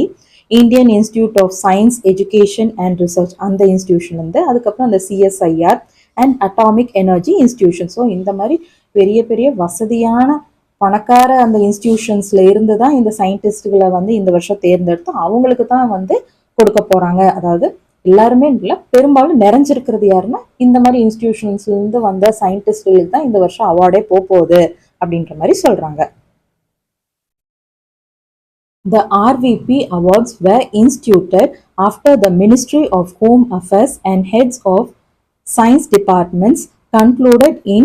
Indian institute of science education and research அந்த இன்ஸ்டிடியூஷன் வந்து, அதுக்கப்புறம் அந்த CSIR and atomic energy institution. So இந்த மாதிரி பெரிய பெரிய வசதியான பணக்கார அந்த இன்ஸ்டிடியூஷன்ஸ்ல இருந்து தான் இந்த சயின்டிஸ்டுகளை வந்து இந்த வருஷம் தேர்ந்தெடுத்து அவங்களுக்கு தான் வந்து கொடுக்க போறாங்க. அதாவது எல்லாருமே இல்லை, பெரும்பாலும் நிறைஞ்சிருக்கிறது யாருன்னா இந்த மாதிரி இன்ஸ்டிடியூஷன்ஸ்ல இருந்து வந்த சயின்டிஸ்டுகளுக்கு தான் இந்த வருஷம் அவார்டே போகுது அப்படின்ற மாதிரி சொல்றாங்க. The RVP awards were instituted after the Ministry of Home Affairs and heads of science departments concluded in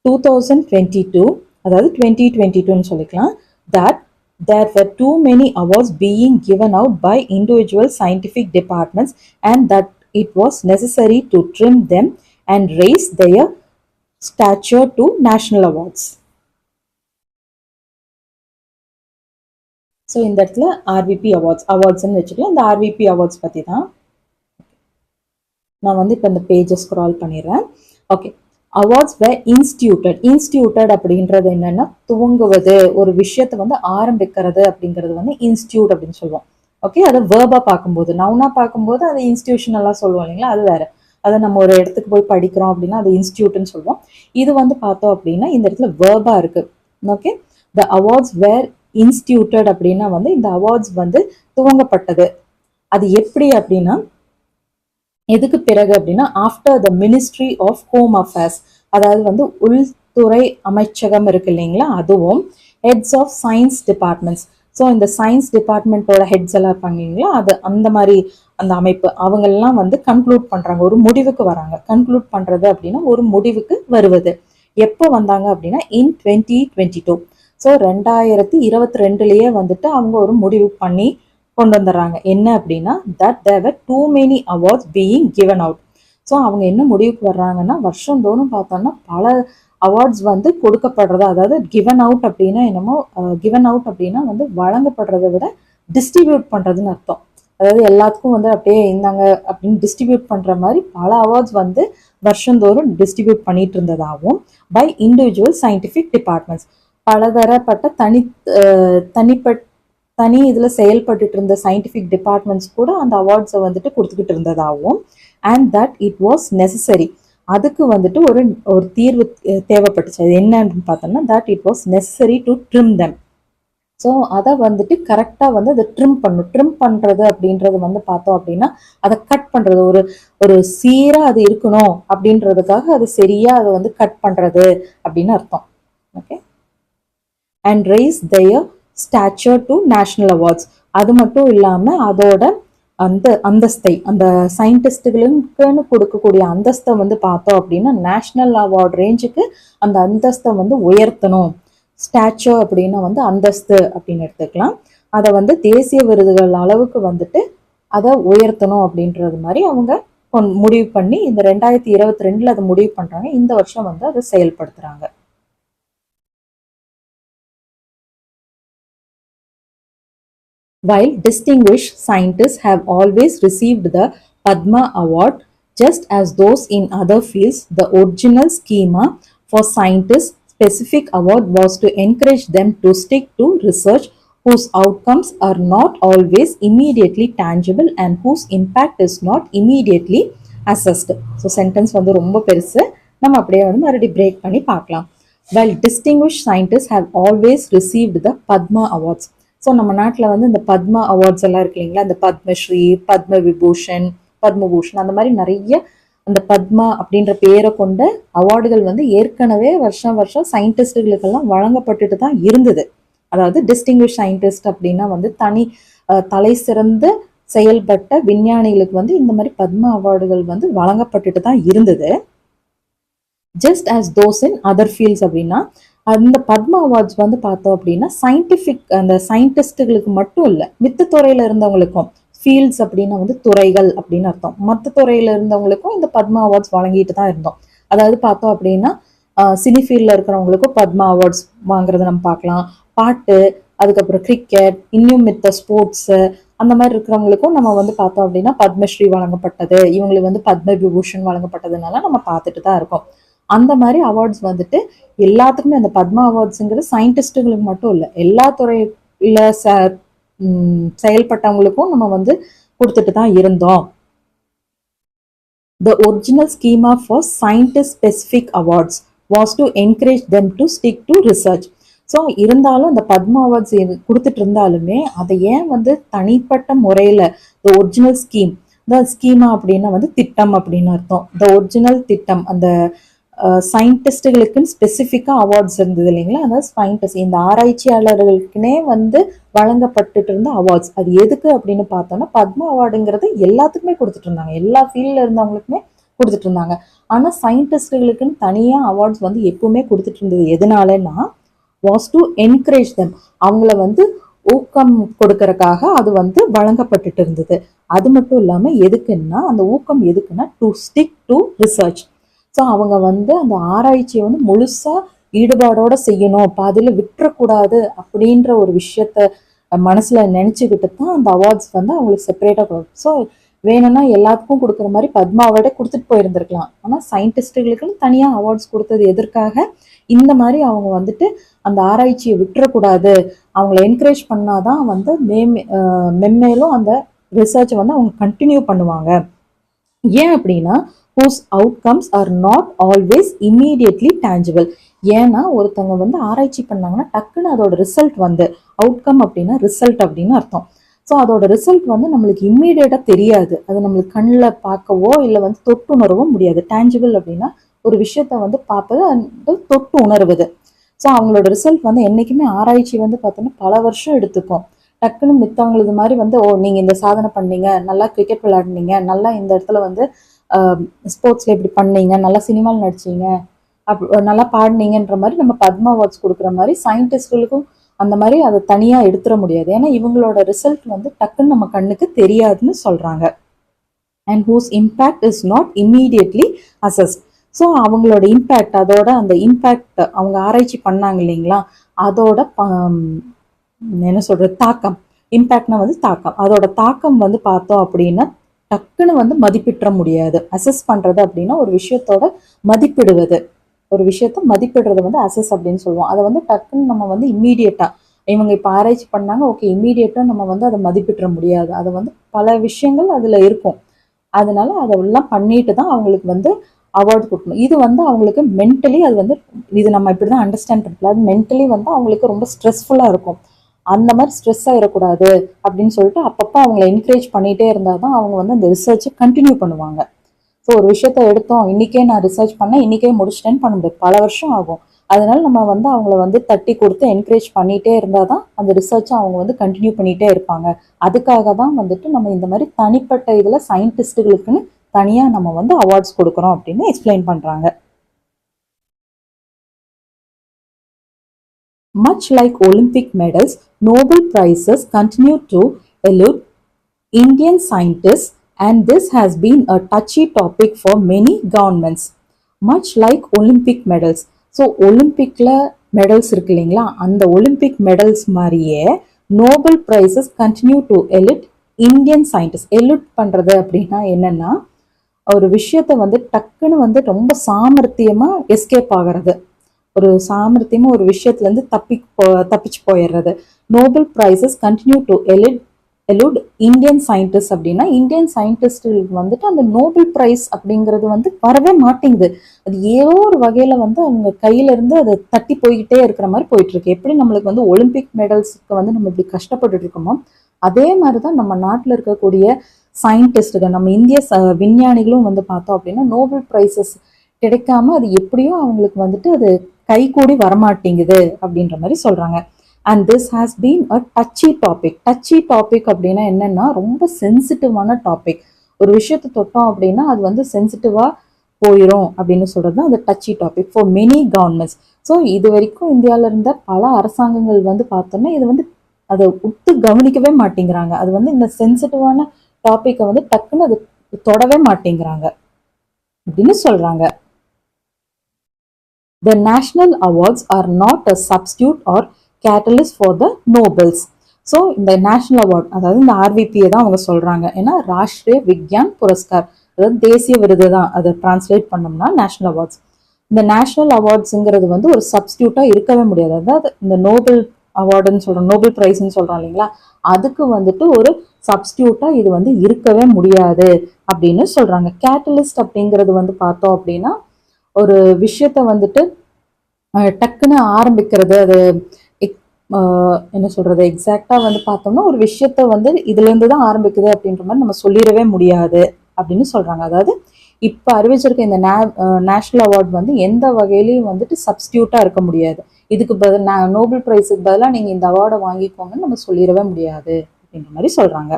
2022, அதாவது 2022 சொல்லிக்கலாம், that there were too many awards being given out by individual scientific departments and that it was necessary to trim them and raise their stature to national awards. So இந்த இடத்துல RVP அவார்ட்ஸ்ன்னு வச்சுக்கலாம். இந்த RVP awards பற்றி தான் நான் வந்து இப்போ இந்த பேஜை ஸ்க்ரால் பண்ணிடுறேன். ஓகே, அவார்ட்ஸ் வேர் இன்ஸ்டியூட்டட் அப்படின்றது என்னன்னா துவங்குவது, ஒரு விஷயத்தை வந்து ஆரம்பிக்கிறது அப்படிங்கிறது வந்து இன்ஸ்டியூட் அப்படின்னு சொல்லுவோம். ஓகே, அதை வேர்பா பார்க்கும்போது, நவுனா பார்க்கும்போது அது இன்ஸ்டிடியூஷனெல்லாம் சொல்லுவோம் இல்லைங்களா, அது வேற. அதை நம்ம ஒரு இடத்துக்கு போய் படிக்கிறோம் அப்படின்னா அது இன்ஸ்டியூட்னு சொல்லுவோம். இது வந்து பார்த்தோம் அப்படின்னா இந்த இடத்துல வேர்பா இருக்கு. ஓகே, த அவார்ட்ஸ் வேர் இன்ஸ்டியூட்டட் அப்படின்னா வந்து இந்த அவார்ட்ஸ் வந்து துவங்கப்பட்டது. அது எப்படி அப்படின்னா எதுக்கு பிறகு அப்படின்னா after the ministry of home affairs, அதாவது வந்து உள்துறை அமைச்சகம் இருக்கு இல்லைங்களா, அதுவும் heads of science departments. So இந்த சயின்ஸ் டிபார்ட்மெண்ட்டோட ஹெட்ஸ் எல்லாம் இருப்பாங்க இல்லைங்களா, அது அந்த மாதிரி அந்த அமைப்பு அவங்கெல்லாம் வந்து கன்க்ளூட் பண்றாங்க, ஒரு முடிவுக்கு வராங்க. கன்க்ளூட் பண்றது அப்படின்னா ஒரு முடிவுக்கு வருவது. எப்போ வந்தாங்க அப்படின்னா இன் 2022. ஸோ 2022லயே வந்துட்டு அவங்க ஒரு முடிவு பண்ணி கொண்டு வந்துடுறாங்க. என்ன அப்படின்னா that there were too many awards being given out. So அவங்க என்ன முடிவுக்கு வர்றாங்கன்னா வருஷந்தோறும் பார்த்தோம்னா பல அவார்ட்ஸ் வந்து கொடுக்கப்படுறது, அதாவது கிவன் அவுட் அப்படின்னா என்னமோ, கிவன் அவுட் அப்படின்னா வந்து வழங்கப்படுறதை விட டிஸ்ட்ரிபியூட் பண்றதுன்னு அர்த்தம். அதாவது எல்லாத்துக்கும் வந்து அப்படியே இருந்தாங்க அப்படின்னு டிஸ்ட்ரிபியூட் பண்ற மாதிரி பல அவார்ட்ஸ் வந்து வருஷந்தோறும் டிஸ்ட்ரிபியூட் பண்ணிட்டு இருந்ததாகவும் பை இண்டிவிஜுவல் சயின்டிஃபிக் டிபார்ட்மெண்ட்ஸ், பலதரப்பட்ட தனி இதுல செயல்பட்டு இருந்த சயின்டிஃபிக் டிபார்ட்மெண்ட்ஸ் கூட அந்த அவார்ட்ஸை வந்துட்டு கொடுத்துக்கிட்டு இருந்ததாகவும் and that it was necessary, அதுக்கு வந்துட்டு ஒரு ஒரு தீர்வு தேவைப்பட்டுச்சு. அது என்னன்னு பார்த்தோம்னா that it was necessary to trim them. So அதை வந்துட்டு கரெக்டாக வந்து அதை ட்ரிம் பண்ணும். ட்ரிம் பண்ணுறது அப்படின்றது வந்து பார்த்தோம் அப்படின்னா அதை கட் பண்ணுறது, ஒரு ஒரு சீராக அது இருக்கணும் அப்படின்றதுக்காக அது சரியாக அதை வந்து கட் பண்ணுறது அப்படின்னு அர்த்தம். Okay, and rise their stature to national awards. அது மட்டும் இல்லாமல் அதோட அந்த அந்தஸ்தை, அந்த சயின்டிஸ்டுகளுக்குன்னு கொடுக்கக்கூடிய அந்தஸ்தை வந்து பார்த்தோம் அப்படின்னா நேஷனல் அவார்டு ரேஞ்சுக்கு அந்த அந்தஸ்தை வந்து உயர்த்தணும். ஸ்டாச்சு அப்படின்னா வந்து அந்தஸ்து அப்படின்னு எடுத்துக்கலாம். அதை வந்து தேசிய விருதுகள் அளவுக்கு வந்துட்டு அதை உயர்த்தணும் அப்படின்றது மாதிரி அவங்க முடிவு பண்ணி இந்த 2022 அதை முடிவு பண்றாங்க. இந்த வருஷம் வந்து அதை செயல்படுத்துறாங்க. While distinguished scientists have always received the Padma Award, just as those in other fields, the original schema for scientists specific award was to encourage them to stick to research whose outcomes are not always immediately tangible and whose impact is not immediately assessed. So sentence வந்து ரொம்ப பெருசு, நம்ம அப்படியே வந்து மறுபடியும் break பண்ணி பார்க்கலாம். While distinguished scientists have always received the Padma Awards. So நம்ம நாட்டில் வந்து இந்த பத்மா அவார்ட்ஸ் எல்லாம் இருக்கு இல்லைங்களா, இந்த பத்மஸ்ரீ, பத்ம விபூஷன், பத்மபூஷன், அந்த மாதிரி நிறைய அந்த பத்மா அப்படின்ற பேரை கொண்ட அவார்டுகள் வந்து ஏற்கனவே வருஷம் வருஷம் சயின்டிஸ்டுகளுக்கெல்லாம் வழங்கப்பட்டுட்டு தான் இருந்தது. அதாவது டிஸ்டிங்விஷ் சயின்டிஸ்ட் அப்படின்னா வந்து தலை சிறந்த செயல்பட்ட விஞ்ஞானிகளுக்கு வந்து இந்த மாதிரி பத்மா அவார்டுகள் வந்து வழங்கப்பட்டுட்டு தான் இருந்தது. Just as those in other fields அப்படின்னா அந்த பத்மா அவார்ட்ஸ் வந்து பார்த்தோம் அப்படின்னா சயின்டிஃபிக் அந்த சயின்டிஸ்டுகளுக்கு மட்டும் இல்லை, மித்த துறையில இருந்தவங்களுக்கும், ஃபீல்ட்ஸ் அப்படின்னா வந்து துறைகள் அப்படின்னு அர்த்தம், மற்ற துறையில இருந்தவங்களுக்கும் இந்த பத்மா அவார்ட்ஸ் வழங்கிட்டு தான் இருந்தோம். அதாவது பார்த்தோம் அப்படின்னா சினி ஃபீல்ட்ல இருக்கிறவங்களுக்கும் பத்மா அவார்ட்ஸ் வாங்குறத நம்ம பார்க்கலாம். பாட்டு, அதுக்கப்புறம் கிரிக்கெட், இன்னும் மித்த ஸ்போர்ட்ஸ் அந்த மாதிரி இருக்கிறவங்களுக்கும் நம்ம வந்து பார்த்தோம் அப்படின்னா பத்மஸ்ரீ வழங்கப்பட்டது, இவங்களுக்கு வந்து பத்ம விபூஷன் வழங்கப்பட்டதுனால நம்ம பார்த்துட்டு தான் இருக்கோம். அந்த மாதிரி அவார்ட்ஸ் வந்துட்டு எல்லாத்துக்குமே, அந்த பத்மா அவார்ட்ஸுங்கிறது சயின்டிஸ்டுகளுக்கு மட்டும் இல்லை, எல்லா துறையில செயல்பட்டவங்களுக்கும் நம்ம வந்து கொடுத்துட்டு தான் இருந்தோம். The original schema for scientist specific awards was to encourage them to stick to research. So இருந்தாலும் அந்த பத்மா அவார்ட்ஸ் கொடுத்துட்டு இருந்தாலுமே அதை ஏன் வந்து தனிப்பட்ட முறையில் the original scheme, the schema அப்படின்னா வந்து திட்டம் அப்படின்னு அர்த்தம். த ஒரிஜினல் திட்டம், அந்த சயின்டிஸ்டுகளுக்குன்னு ஸ்பெசிஃபிக்காக அவார்ட்ஸ் இருந்தது இல்லைங்களா, அதாவது சயின்டிஸ்ட் இந்த ஆராய்ச்சியாளர்களுக்குனே வந்து வழங்கப்பட்டுட்டு இருந்த அவார்ட்ஸ். அது எதுக்கு அப்படின்னு பார்த்தோம்னா பத்மா அவார்டுங்கிறது எல்லாத்துக்குமே கொடுத்துட்டு இருந்தாங்க, எல்லா ஃபீல்டில் இருந்தவங்களுக்குமே கொடுத்துட்டு இருந்தாங்க. ஆனால் சயின்டிஸ்டுகளுக்குன்னு தனியாக அவார்ட்ஸ் வந்து எப்பவுமே கொடுத்துட்டு இருந்தது எதனாலன்னா வாஸ் டு என்கரேஜ் தெம், அவங்கள வந்து ஊக்கம் கொடுக்கறதுக்காக அது வந்து வழங்கப்பட்டுட்டு இருந்தது. அது மட்டும் இல்லாமல் எதுக்குன்னா அந்த ஊக்கம் எதுக்குன்னா to stick to research. So அவங்க வந்து அந்த ஆராய்ச்சியை வந்து முழுசாக ஈடுபாடோட செய்யணும், பாதியில் விட்டுறக்கூடாது அப்படின்ற ஒரு விஷயத்த மனசில் நினச்சிக்கிட்டு தான் அந்த அவார்ட்ஸ் வந்து அவங்களுக்கு செப்பரேட்டாக கொடுக்கும். ஸோ வேணும்னா எல்லாத்துக்கும் கொடுக்குற மாதிரி பத்மா அவார்டே கொடுத்துட்டு போயிருந்திருக்கலாம். ஆனால் சயின்டிஸ்டுகளுக்குன்னு தனியாக அவார்ட்ஸ் கொடுத்தது எதற்காக, இந்த மாதிரி அவங்க வந்துட்டு அந்த ஆராய்ச்சியை விட்டுறக்கூடாது, அவங்கள என்கரேஜ் பண்ணாதான் வந்து மென்மேலும் அந்த ரிசர்ச்சை வந்து அவங்க கண்டினியூ பண்ணுவாங்க. ஏன் அப்படின்னா whose outcomes are not always immediately tangible. ஏன்னா ஒருத்தவங்க வந்து ஆராய்ச்சி பண்ணாங்கன்னா டக்குன்னு அதோட ரிசல்ட் வந்து அவுட்கம் அப்படின்னா ரிசல்ட் அப்படின்னு அர்த்தம். ஸோ அதோட ரிசல்ட் வந்து நம்மளுக்கு இம்மீடியட்டாக தெரியாது. அது நம்மளுக்கு கண்ணில் பார்க்கவோ இல்லை வந்து தொட்டு உணரவோ முடியாது. டேஞ்சிபிள் அப்படின்னா ஒரு விஷயத்த வந்து பார்ப்பது அது தொட்டு உணர்வது. ஸோ அவங்களோட ரிசல்ட் வந்து என்றைக்குமே ஆராய்ச்சி வந்து பார்த்தோன்னா பல வருஷம் எடுத்துக்கும். டக்குன்னு மித்தவங்களுக்கு மாதிரி வந்து நீங்கள் இந்த சாதனை பண்ணீங்க, நல்லா கிரிக்கெட் விளையாடுனீங்க, நல்லா இந்த இடத்துல வந்து ஸ்போர்ட்ஸில் இப்படி பண்ணீங்க, நல்லா சினிமாவில் நடிச்சீங்க, நல்லா பாடினீங்கன்ற மாதிரி நம்ம பத்மா அவார்ட்ஸ் கொடுக்குற மாதிரி சயின்டிஸ்ட்களுக்கும் அந்த மாதிரி அதை தனியாக எடுத்துட முடியாது. ஏன்னா இவங்களோட ரிசல்ட் வந்து டக்குன்னு நம்ம கண்ணுக்கு தெரியாதுன்னு சொல்கிறாங்க. And whose impact is not immediately assessed. So அவங்களோட இம்பேக்ட், அதோட அந்த இம்பேக்ட் அவங்க ஆராய்ச்சி பண்ணாங்க இல்லைங்களா, அதோட என்ன சொல்றது தாக்கம், இம்பேக்ட்னா வந்து தாக்கம், அதோட தாக்கம் வந்து பார்த்தோம் அப்படின்னா டக்குன்னு வந்து மதிப்பிட முடியாது. அசஸ் பண்றது அப்படின்னா ஒரு விஷயத்தோட மதிப்பிடுவது, ஒரு விஷயத்த மதிப்பிடுறது வந்து அசஸ் அப்படின்னு சொல்லுவோம். அதை வந்து டக்குன்னு நம்ம வந்து இம்மீடியட்டா இவங்க இப்போ ஆராய்ச்சி பண்ணாங்க, ஓகே இம்மீடியட்டா நம்ம வந்து அதை மதிப்பிட முடியாது. அது வந்து பல விஷயங்கள் அதுல இருக்கும். அதனால அதெல்லாம் பண்ணிட்டு தான் அவங்களுக்கு வந்து அவார்டு கொடுக்கணும். இது வந்து அவங்களுக்கு மென்டலி அது வந்து இது நம்ம இப்படிதான் அண்டர்ஸ்டாண்ட் பண்ணிக்கலாம். அது மென்டலி வந்து அவங்களுக்கு ரொம்ப ஸ்ட்ரெஸ்ஃபுல்லா இருக்கும். அந்த மாதிரி ஸ்ட்ரெஸ் ஆகிடக்கூடாது அப்படின்னு சொல்லிட்டு அப்பப்போ அவங்கள என்கரேஜ் பண்ணிகிட்டே இருந்தால் தான் அவங்க வந்து அந்த ரிசர்ச்சை கண்டினியூ பண்ணுவாங்க. ஸோ ஒரு விஷயத்த எடுத்தோம், இன்றைக்கே நான் ரிசர்ச் பண்ணேன், இன்றைக்கே முடிச்சிட்டேன்னு பண்ண முடியாது, பல வருஷம் ஆகும். அதனால நம்ம வந்து அவங்கள வந்து தட்டி கொடுத்து என்கரேஜ் பண்ணிகிட்டே இருந்தால் தான் அந்த ரிசர்ச்சை அவங்க வந்து கண்டினியூ பண்ணிகிட்டே இருப்பாங்க. அதுக்காக தான் வந்துட்டு நம்ம இந்த மாதிரி தனிப்பட்ட இதில் சயின்டிஸ்ட்டுகளுக்குன்னு தனியாக நம்ம வந்து அவார்ட்ஸ் கொடுக்குறோம் அப்படின்னு எக்ஸ்பிளைன் பண்ணுறாங்க. Much like Olympic medals, Nobel Prizes continue to elude Indian scientists, and this has been a touchy topic for many governments. Much like Olympic medals. So, Olympicல medals இருக்கு இல்லைங்களா, அந்த ஒலிம்பிக் மெடல்ஸ் மாதிரியே Nobel prizes continue to elude Indian scientist. Elude பண்றது அப்படின்னா என்னன்னா ஒரு விஷயத்த வந்து டக்குன்னு வந்து ரொம்ப சாமர்த்தியமா எஸ்கேப் ஆகிறது, ஒரு சாமர்த்தியமா ஒரு விஷயத்துல இருந்து தப்பிச்சு போயிடுறது. Nobel prizes continue to elude Indian scientist அப்படின்னா இந்தியன் சயின்டிஸ்டுக்கு வந்துட்டு அந்த நோபல் பிரைஸ் அப்படிங்கிறது வந்து வரவே மாட்டேங்குது. அது ஏதோ ஒரு வகையில வந்து அவங்க கையில இருந்து அது தட்டி போய்கிட்டே இருக்கிற மாதிரி போயிட்டு இருக்கு. எப்படி நம்மளுக்கு வந்து ஒலிம்பிக் மெடல்ஸ்க்கு வந்து நம்ம இப்படி கஷ்டப்பட்டு இருக்கோமோ அதே மாதிரிதான் நம்ம நாட்டில் இருக்கக்கூடிய சயின்டிஸ்டுகள், நம்ம இந்திய விஞ்ஞானிகளும் வந்து பார்த்தோம் அப்படின்னா நோபல் பிரைசஸ் கிடைக்காம அது எப்படியும் அவங்களுக்கு வந்துட்டு அது கைகூடி வரமாட்டேங்குது அப்படின்ற மாதிரி சொல்றாங்க. And this has been a touch topic. Touch topic அப்படின்னா என்னன்னா ரொம்ப சென்சிட்டிவான டாபிக். ஒரு விஷயத்தை தொட்டோம் அப்படின்னா அது வந்து சென்சிட்டிவா போயிடும் அப்படின்னு சொல்றது தான் அந்த touchy topic for many governments. So இது வரைக்கும் இந்தியாவில இருந்த பல அரசாங்கங்கள் வந்து பார்த்தோம்னா இது வந்து அதை உத்து கவனிக்கவே மாட்டேங்கிறாங்க. அது வந்து இந்த சென்சிட்டிவான டாபிக்கை வந்து டக்குன்னு அது தொடவே மாட்டேங்கிறாங்க அப்படின்னு சொல்றாங்க. The national awards are not a substitute or catalyst for the Nobels. So இந்த நேஷனல் அவார்ட் அதாவது இந்த ஆர்விபியை தான் அவங்க சொல்றாங்க. ஏன்னா ராஷ்டிரிய விக்யான் புரஸ்கார், அதாவது தேசிய விருது தான் அதை டிரான்ஸ்லேட் பண்ணோம்னா நேஷனல் அவார்ட்ஸ். இந்த நேஷனல் அவார்ட்ஸுங்கிறது வந்து ஒரு சப்ஸ்டியூட்டா இருக்கவே முடியாது. அதாவது இந்த நோபல் அவார்டுன்னு சொல்றோம், நோபல் பிரைஸ்ன்னு சொல்றோம் இல்லைங்களா, அதுக்கு வந்துட்டு ஒரு சப்ஸ்டியூட்டா இது வந்து இருக்கவே முடியாது அப்படின்னு சொல்றாங்க. கேட்டலிஸ்ட் அப்படிங்கிறது வந்து பார்த்தோம் அப்படின்னா ஒரு விஷயத்த வந்துட்டு டக்குன்னு ஆரம்பிக்கிறது, அது என்ன சொல்றது எக்ஸாக்டா வந்து பார்த்தோம்னா ஒரு விஷயத்த வந்து இதுல இருந்து தான் ஆரம்பிக்குது அப்படின்ற மாதிரி நம்ம சொல்லிடவே முடியாது அப்படின்னு சொல்றாங்க. அதாவது இப்ப அறிவிச்சிருக்க இந்த நேஷனல் அவார்ட் வந்து எந்த வகையிலையும் வந்துட்டு சப்ஸ்டியூட்டா இருக்க முடியாது. இதுக்கு பதில் நோபல் பிரைஸுக்கு பதிலாக நீங்க இந்த அவார்டை வாங்கிக்கோங்கன்னு நம்ம சொல்லிடவே முடியாது அப்படின்ற மாதிரி சொல்றாங்க.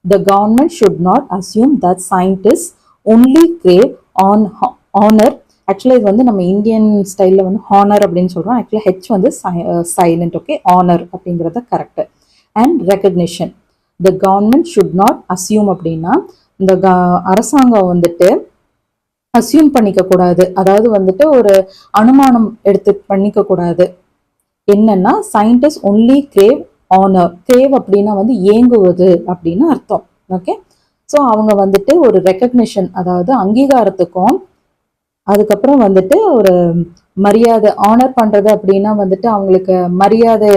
The government should not assume that scientists only crave honor. ஆக்சுவலாக இது வந்து நம்ம இந்தியன் ஸ்டைலில் வந்து ஹானர் அப்படின்னு சொல்கிறோம். ஆக்சுவலாக ஹெச் வந்து சைலண்ட், ஓகே, ஆனர் அப்படிங்கிறத correct. And recognition. The government should not assume அப்படின்னா இந்த அரசாங்கம் வந்துட்டு அசியூம் பண்ணிக்க கூடாது, அதாவது வந்துட்டு ஒரு அனுமானம் எடுத்து பண்ணிக்க கூடாது. என்னன்னா scientist only crave honour. Crave அப்படின்னா வந்து ஏங்குவது அப்படின்னு அர்த்தம். ஓகே, ஸோ அவங்க வந்துட்டு ஒரு ரெக்கக்னிஷன் அதாவது அங்கீகாரத்துக்கும் அதுக்கப்புறம் வந்துட்டு ஒரு மரியாதை ஆனர் பண்றது அப்படின்னா வந்துட்டு அவங்களுக்கு மரியாதை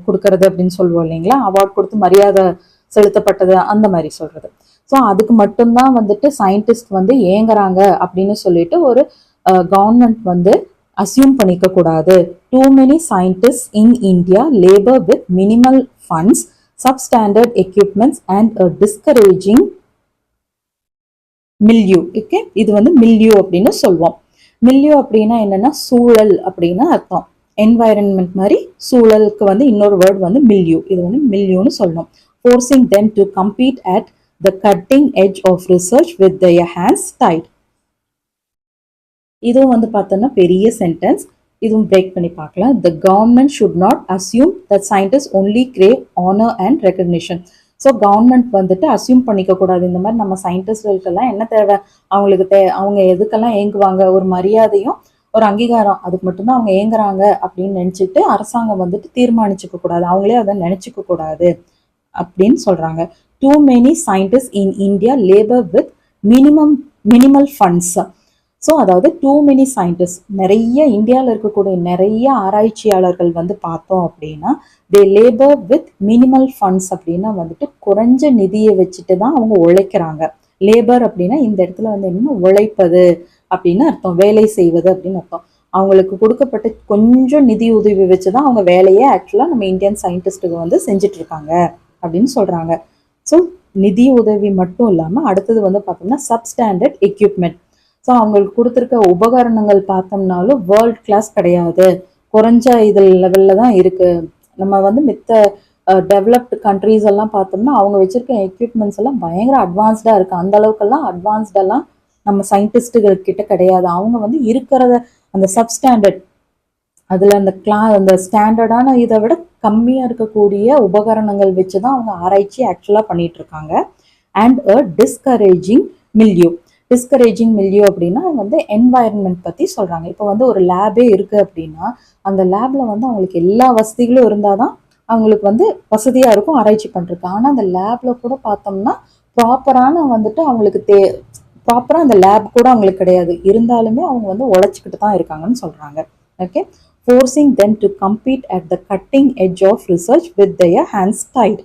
கொடுக்கறது அப்படின்னு சொல்லுவோம் இல்லைங்களா, அவார்ட் கொடுத்து மரியாதை செலுத்தப்பட்டது அந்த மாதிரி சொல்றது. ஸோ அதுக்கு மட்டும்தான் வந்துட்டு சயின்டிஸ்ட் வந்து ஏங்குறாங்க அப்படின்னு சொல்லிட்டு ஒரு கவர்மெண்ட் வந்து அசியூம் பண்ணிக்க கூடாது. Too many scientist in India labour with minimal funds, substandard equipments and discouraging milieu. Okay, இது வந்து மில்யூ அப்படின்னு சொல்லுவோம். மில்யூ அப்படின்னா என்னன்னா சூழல் அப்படின்னு அர்த்தம். என்வாயரன்மெண்ட் மாதிரி சூழலுக்கு வந்து இன்னொரு வேர்ட் வந்து மில்யூ. இது வந்து மில்யூன்னு சொல்லணும். Forcing them to compete at the cutting edge of research with their hands tied. இதுவும் வந்து பார்த்தோம்னா பெரிய சென்டென்ஸ். இதுவும் பிரேக் பண்ணி பார்க்கலாம். The government should not assume that scientist only crave honour and recognition. So government வந்துட்டு அசியூம் பண்ணிக்க கூடாது. இந்த மாதிரி நம்ம சயின்டிஸ்டுகளுக்கெல்லாம் என்ன தேவை, அவங்களுக்கு அவங்க எதுக்கெல்லாம் ஏங்குவாங்க, ஒரு மரியாதையும் ஒரு அங்கீகாரம், அதுக்கு மட்டும்தான் அவங்க ஏங்குறாங்க அப்படின்னு நினச்சிட்டு அரசாங்கம் வந்துட்டு தீர்மானிச்சுக்க கூடாது, அவங்களே அதை நினச்சிக்க கூடாது அப்படின்னு சொல்றாங்க. Too many scientist in India labour with minimal funds. So அதாவது டூ மெனி சயின்டிஸ்ட், நிறைய இந்தியாவில் இருக்கக்கூடிய நிறைய ஆராய்ச்சியாளர்கள் வந்து பார்த்தோம் அப்படின்னா they labour with minimal funds அப்படின்னா வந்துட்டு குறைஞ்ச நிதியை வச்சுட்டு தான் அவங்க உழைக்கிறாங்க. லேபர் அப்படின்னா இந்த இடத்துல வந்து என்ன, உழைப்பது அப்படின்னு அர்த்தம், வேலை செய்வது அப்படின்னு அர்த்தம். அவங்களுக்கு கொடுக்கப்பட்ட கொஞ்சம் நிதி உதவி வச்சுதான் அவங்க வேலையை ஆக்சுவலா நம்ம இந்தியன் சயின்டிஸ்டுக்கு வந்து செஞ்சுட்டு இருக்காங்க அப்படின்னு சொல்றாங்க. ஸோ நிதி உதவி மட்டும் இல்லாமல் அடுத்தது வந்து பார்த்தோம்னா சப்ஸ்டாண்டர்ட் எக்யூப்மெண்ட். ஸோ அவங்களுக்கு கொடுத்துருக்க உபகரணங்கள் பார்த்தோம்னாலும் வேர்ல்ட் கிளாஸ் கிடையாது, குறைஞ்ச இதில் லெவலில் தான் இருக்கு. நம்ம வந்து மித்த டெவலப்டு கண்ட்ரீஸ் எல்லாம் பார்த்தோம்னா அவங்க வச்சிருக்க எக்யூப்மெண்ட்ஸ் எல்லாம் பயங்கர அட்வான்ஸ்டாக இருக்கு. அந்த அளவுக்கெல்லாம் அட்வான்ஸ்டெல்லாம் நம்ம சயின்டிஸ்டுகள் கிட்ட கிடையாது. அவங்க வந்து இருக்கிறத அந்த சப்ஸ்டாண்டர்ட், அதில் அந்த ஸ்டாண்டர்டான இதை விட கம்மியாக இருக்கக்கூடிய உபகரணங்கள் வச்சு தான் அவங்க ஆராய்ச்சி ஆக்சுவலாக பண்ணிட்டு இருக்காங்க. And discouraging milieu. Discouraging milieu அப்படின்னா வந்து என்வாயர்மெண்ட் பற்றி சொல்கிறாங்க. இப்போ வந்து ஒரு லேபே இருக்குது அப்படின்னா அந்த லேபில் வந்து அவங்களுக்கு எல்லா வசதிகளும் இருந்தால் தான் அவங்களுக்கு வந்து வசதியாக இருக்கும் ஆராய்ச்சி பண்ணுறதுக்கு. ஆனால் அந்த லேபில் கூட பார்த்தோம்னா ப்ராப்பரான வந்துட்டு அவங்களுக்கு ப்ராப்பராக அந்த லேப் கூட அவங்களுக்கு கிடையாது. இருந்தாலுமே அவங்க வந்து உழைச்சிக்கிட்டு தான் இருக்காங்கன்னு சொல்கிறாங்க. Okay, forcing them to compete at the cutting edge of research with their hands tied.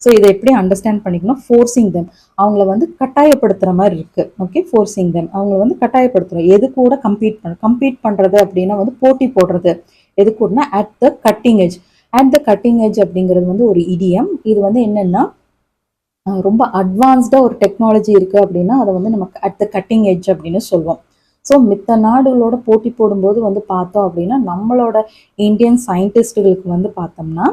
So இதை எப்படி அண்டர்ஸ்டாண்ட் பண்ணிக்கணும், ஃபோர்சிங் தெம் அவங்கள வந்து கட்டாயப்படுத்துகிற மாதிரி இருக்குது. ஓகே, ஃபோர்சிங் தெம் அவங்கள வந்து கட்டாயப்படுத்துகிறோம். எது கூட கம்பீட் பண்ணுறது அப்படின்னா வந்து போட்டி போடுறது. எது கூடனா at the cutting edge. At the cutting edge அப்படிங்கிறது வந்து ஒரு இடியம். இது வந்து என்னென்னா ரொம்ப அட்வான்ஸ்டாக ஒரு டெக்னாலஜி இருக்குது அப்படின்னா அதை வந்து நமக்கு அட் த கட்டிங் எட்ஜ் அப்படின்னு சொல்லுவோம். ஸோ மித்த நாடுகளோட போட்டி போடும்போது வந்து பார்த்தோம் அப்படின்னா நம்மளோட இந்தியன் சயின்டிஸ்டுகளுக்கு வந்து பார்த்தோம்னா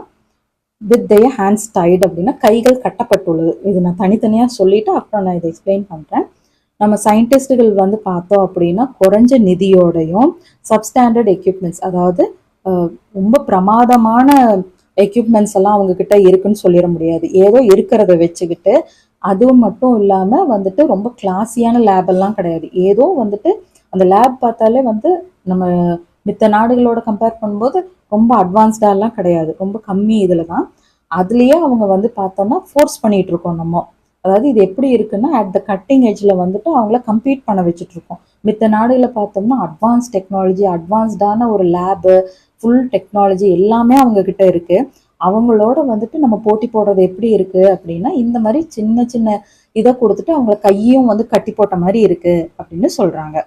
வித் their hands tied அப்படின்னா கைகள் கட்டப்பட்டுள்ளது. இது நான் தனித்தனியாக சொல்லிட்டு அப்புறம் நான் இதை எக்ஸ்பிளைன் பண்ணுறேன். நம்ம சயின்டிஸ்டுகள் வந்து பார்த்தோம் அப்படின்னா குறைஞ்ச நிதியோடையும் சப்ஸ்டாண்டர்ட் எக்யூப்மெண்ட்ஸ், அதாவது ரொம்ப பிரமாதமான எக்யூப்மெண்ட்ஸ் எல்லாம் அவங்க கிட்ட இருக்குன்னு சொல்லிட முடியாது. ஏதோ இருக்கிறத வச்சுக்கிட்டு, அதுவும் மட்டும் இல்லாமல் வந்துட்டு ரொம்ப கிளாஸியான லேப் எல்லாம் கிடையாது. ஏதோ வந்துட்டு அந்த லேப் பார்த்தாலே வந்து நம்ம மித்த நாடுகளோட கம்பேர் பண்ணும்போது ரொம்ப அட்வான்ஸ்டாலாம் கிடையாது, ரொம்ப கம்மி இதில் தான். அதுலேயே அவங்க வந்து பார்த்தோம்னா ஃபோர்ஸ் பண்ணிட்டு இருக்கோம் நம்ம. அதாவது இது எப்படி இருக்குன்னா அட் த கட்டிங் எட்ஜில் வந்துட்டு அவங்கள கம்பீட் பண்ண வச்சுட்டு இருக்கோம். மித்த நாடுகளை பார்த்தோம்னா அட்வான்ஸ் டெக்னாலஜி, அட்வான்ஸ்டான ஒரு லேபு, ஃபுல் டெக்னாலஜி எல்லாமே அவங்க கிட்ட இருக்கு. அவங்களோட வந்துட்டு நம்ம போட்டி போடுறது எப்படி இருக்கு அப்படின்னா இந்த மாதிரி சின்ன சின்ன இதை கொடுத்துட்டு அவங்கள கையும் வந்து கட்டி போட்ட மாதிரி இருக்கு அப்படின்னு சொல்றாங்க.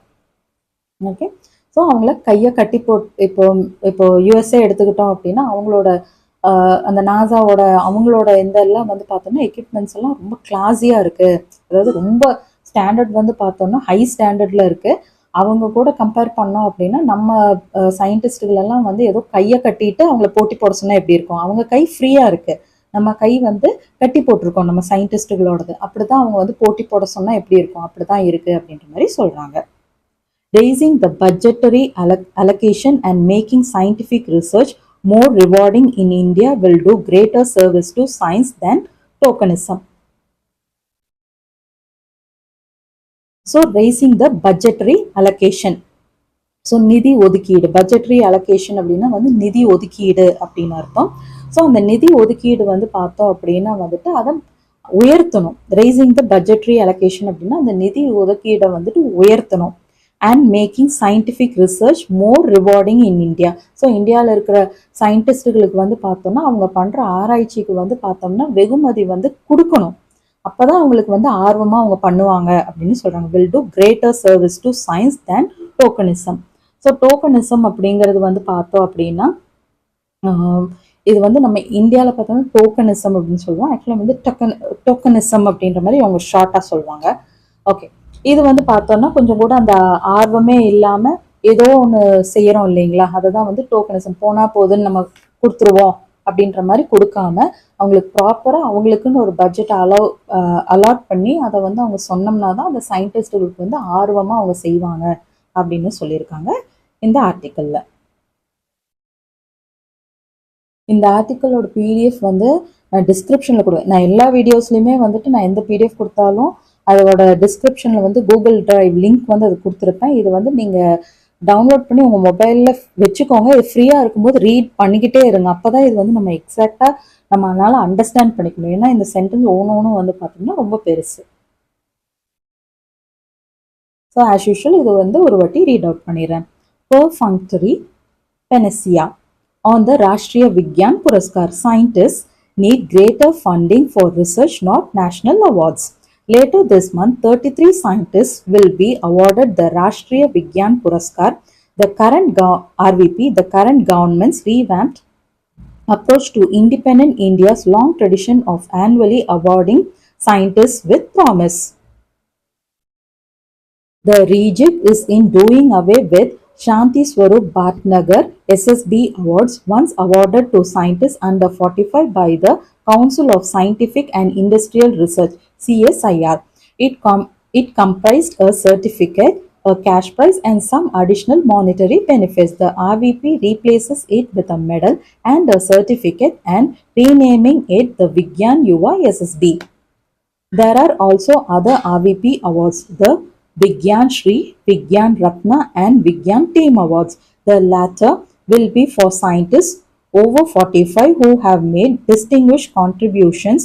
ஓகே, ஸோ அவங்கள கையை கட்டி இப்போ யூஎஸ்ஏ எடுத்துக்கிட்டோம் அப்படின்னா அவங்களோட அந்த நாசாவோட அவங்களோட இந்த எல்லாம் வந்து பார்த்தோம்னா எக்யூப்மெண்ட்ஸ் எல்லாம் ரொம்ப கிளாஸியாக இருக்கு. அதாவது ரொம்ப ஸ்டாண்டர்ட் வந்து பார்த்தோம்னா ஹை ஸ்டாண்டர்ட்ல இருக்கு. அவங்க கூட கம்பேர் பண்ணோம் அப்படின்னா நம்ம சயின்டிஸ்டுகள் எல்லாம் வந்து ஏதோ கையை கட்டிட்டு அவங்கள போட்டி போட சொன்னா எப்படி இருக்கும், அவங்க கை ஃப்ரீயா இருக்கு, நம்ம கை வந்து கட்டி போட்டிருக்கோம் நம்ம சயின்டிஸ்டுகளோடது. அப்படிதான் அவங்க வந்து போட்டி போட சொன்னா எப்படி இருக்கும், அப்படிதான் இருக்கு அப்படின்ற மாதிரி சொல்றாங்க. Raising the budgetary allocation and making scientific research more rewarding in India will do greater service to science than tokenism. So raising the budgetary allocation. So நிதி ஒதுக்கீடு, பட்ஜெட்ரி அலோகேஷன் அப்படின்னா வந்து நிதி ஒதுக்கீடு அப்படின்னு அர்த்தம். ஸோ அந்த நிதி ஒதுக்கீடு வந்து பார்த்தோம் அப்படின்னா வந்துட்டு அதை உயர்த்தணும். ரைசிங் த பட்ஜெட்ரி அலோகேஷன் அப்படின்னா அந்த நிதி ஒதுக்கீடை வந்துட்டு உயர்த்தணும். And making scientific research more rewarding in India. So இந்தியாவில் இருக்கிற சயின்டிஸ்டுகளுக்கு வந்து பார்த்தோம்னா அவங்க பண்ணுற ஆராய்ச்சிக்கு வந்து பார்த்தோம்னா வெகுமதி வந்து கொடுக்கணும். அப்பதான் அவங்களுக்கு வந்து ஆர்வமா அவங்க பண்ணுவாங்க அப்படின்னு சொல்றாங்க. will do greater service to science than tokenism. So tokenism அப்படிங்கிறது வந்து பார்த்தோம் அப்படின்னா இது வந்து நம்ம இந்தியாவில் பார்த்தோம்னா டோக்கனிசம் அப்படின்னு சொல்லுவோம். ஆக்சுவலாக வந்து டோக்கனிசம் அப்படின்ற மாதிரி அவங்க ஷார்ட்டாக சொல்லுவாங்க. ஓகே, இது வந்து பார்த்தோம்னா கொஞ்சம் கூட அந்த ஆர்வமே இல்லாமல் ஏதோ ஒன்று செய்யறோம் இல்லைங்களா, அதை தான் வந்து டோக்கனிசம். போனால் போதுன்னு நம்ம கொடுத்துருவோம் அப்படின்ற மாதிரி கொடுக்காம அவங்களுக்கு ப்ராப்பராக அவங்களுக்குன்னு ஒரு பட்ஜெட் அலாட் பண்ணி அதை வந்து அவங்க சொன்னோம்னா தான் அந்த சயின்டிஸ்டுகளுக்கு வந்து ஆர்வமாக அவங்க செய்வாங்க அப்படின்னு சொல்லியிருக்காங்க இந்த ஆர்டிக்கலில். இந்த ஆர்டிக்கலோட பிடிஎஃப் வந்து நான் டிஸ்கிரிப்ஷனில் கொடுவேன். நான் எல்லா வீடியோஸ்லையுமே வந்துட்டு நான் எந்த பிடிஎஃப் கொடுத்தாலும் அதோட டிஸ்கிரிப்ஷனில் வந்து கூகுள் டிரைவ் லிங்க் வந்து அது கொடுத்துருப்பேன். இது வந்து நீங்கள் டவுன்லோட் பண்ணி உங்கள் மொபைலில் வச்சுக்கோங்க. இது ஃப்ரீயாக இருக்கும்போது ரீட் பண்ணிக்கிட்டே இருங்க. அப்போ தான் இது வந்து நம்ம எக்ஸாக்டாக நம்மளால அண்டர்ஸ்டாண்ட் பண்ணிக்க முடியும். ஏன்னா இந்த சென்டென்ஸ் ஒவ்வொன்றும் வந்து பார்த்தோம்னா ரொம்ப பெருசு. ஸோ ஆஸ் யூஷுவல் இது வந்து ஒரு வாட்டி ரீட் அவுட் பண்ணிடுறேன். பெர்ஃபங்க்டரி பெனசியா. On the Rashtriya Vigyan Puraskar, scientists need greater funding for research, not national awards. Later this month, 33 scientists will be awarded the Rashtriya Vigyan Puraskar. The current RVP, the current government's revamped approach to independent India's long tradition of annually awarding scientists with promise. The rejig is in doing away with Shanti Swarup Bhatnagar SSB Awards, once awarded to scientists under 45 by the Council of Scientific and Industrial Research (CSIR). It comprised a certificate, a cash prize, and some additional monetary benefits. The RVP replaces it with a medal and a certificate and renaming it the Vigyan Yuva SSB. There are also other RVP awards, the Vigyan Shri, Vigyan Ratna and Vigyan Team Awards. The latter will be for scientists over 45 who have made distinguished contributions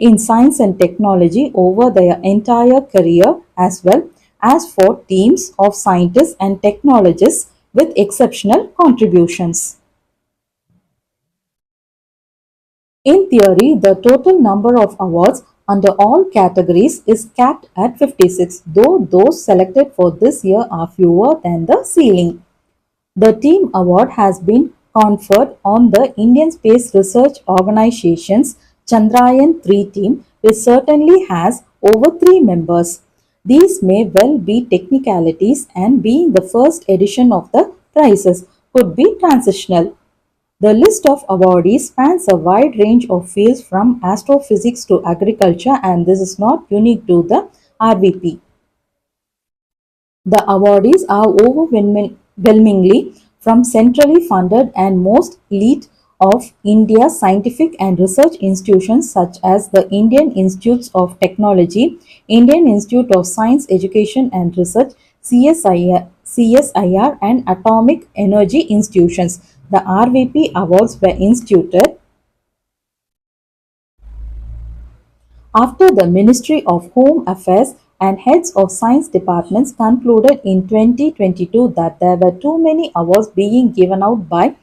in science and technology over their entire career, as well as for teams of scientists and technologists with exceptional contributions. In theory, the total number of awards under all categories is capped at 56, though those selected for this year are fewer than the ceiling. The Team Award has been conferred on the Indian Space Research Organization's Chandrayaan-3 team, which certainly has over 3 members. These may well be technicalities, and being the first edition of the prizes could be transitional. The list of awardees spans a wide range of fields from astrophysics to agriculture, and this is not unique to the RVP. The awardees are overwhelmingly from centrally funded and most elite of India's scientific and research institutions such as the Indian Institutes of Technology, Indian Institute of Science Education and Research, CSIR and Atomic Energy Institutions. The RVP awards were instituted after the Ministry of Home Affairs and heads of science departments concluded in 2022 that there were too many awards being given out by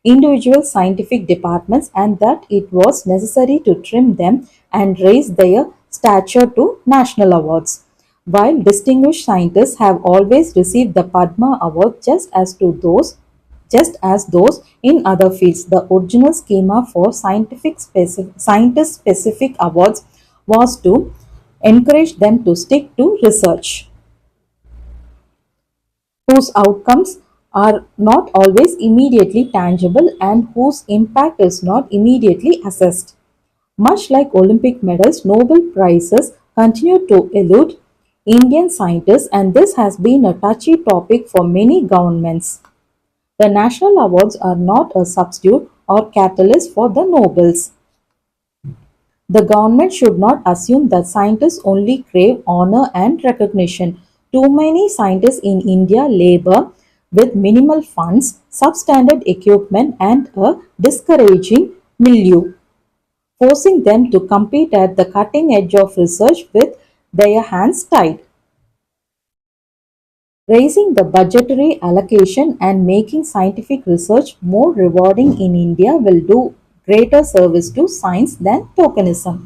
individual scientific departments and that it was necessary to trim them and raise their stature to national awards. While distinguished scientists have always received the Padma Award just as those in other fields, the original schema for scientist-specific awards was to encourage them to stick to research, whose outcomes are not always immediately tangible and whose impact is not immediately assessed. Much like Olympic medals, Nobel Prizes continue to elude Indian scientists, and this has been a touchy topic for many governments. The national awards are not a substitute or catalyst for the Nobels. The government should not assume that scientists only crave honor and recognition. Too many scientists in India labor with minimal funds, substandard equipment, and a discouraging milieu, forcing them to compete at the cutting edge of research with their hands tied. Raising the budgetary allocation and making scientific research more rewarding in India will do greater service to science than tokenism.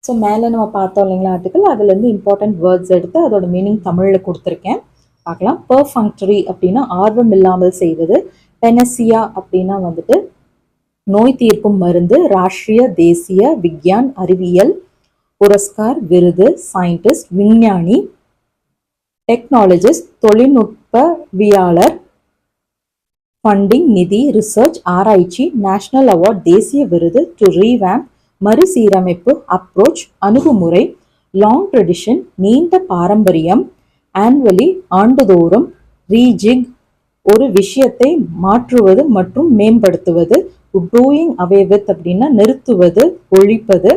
So மேலே நம்ம பார்த்தோம் இல்லைங்களா article, அதுலேருந்து important words எடுத்து அதோட meaning தமிழில் கொடுத்துருக்கேன், பார்க்கலாம். பெர்ஃபங்க்டரி அப்படின்னா ஆர்வம் இல்லாமல் செய்வது. பெனசியா அப்படின்னா வந்துட்டு நோய் தீர்க்கும் மருந்து. ராஷ்ட்ரிய தேசிய விக்யான் அறிவியல். புரஸ்கார் விருது. சயின்டிஸ்ட் விஞ்ஞானி. டெக்னாலஜிஸ்ட் தொழில்நுட்பவியாளர். ஃபண்டிங் நிதி. ரிசர்ச் ஆராய்ச்சி. நேஷனல் அவார்ட் தேசிய விருது. டு ரீவேம்ப் மறுசீரமைப்பு. அப்ரோச் அணுகுமுறை. லாங் ட்ரெடிஷன் நீண்ட பாரம்பரியம். ஆனுவலி ஆண்டுதோறும். ரீஜிக் ஒரு விஷயத்தை மாற்றுவது மற்றும் மேம்படுத்துவது. டூயிங் அவே வித் அப்படின்னா நிறுத்துவது ஒழிப்பது.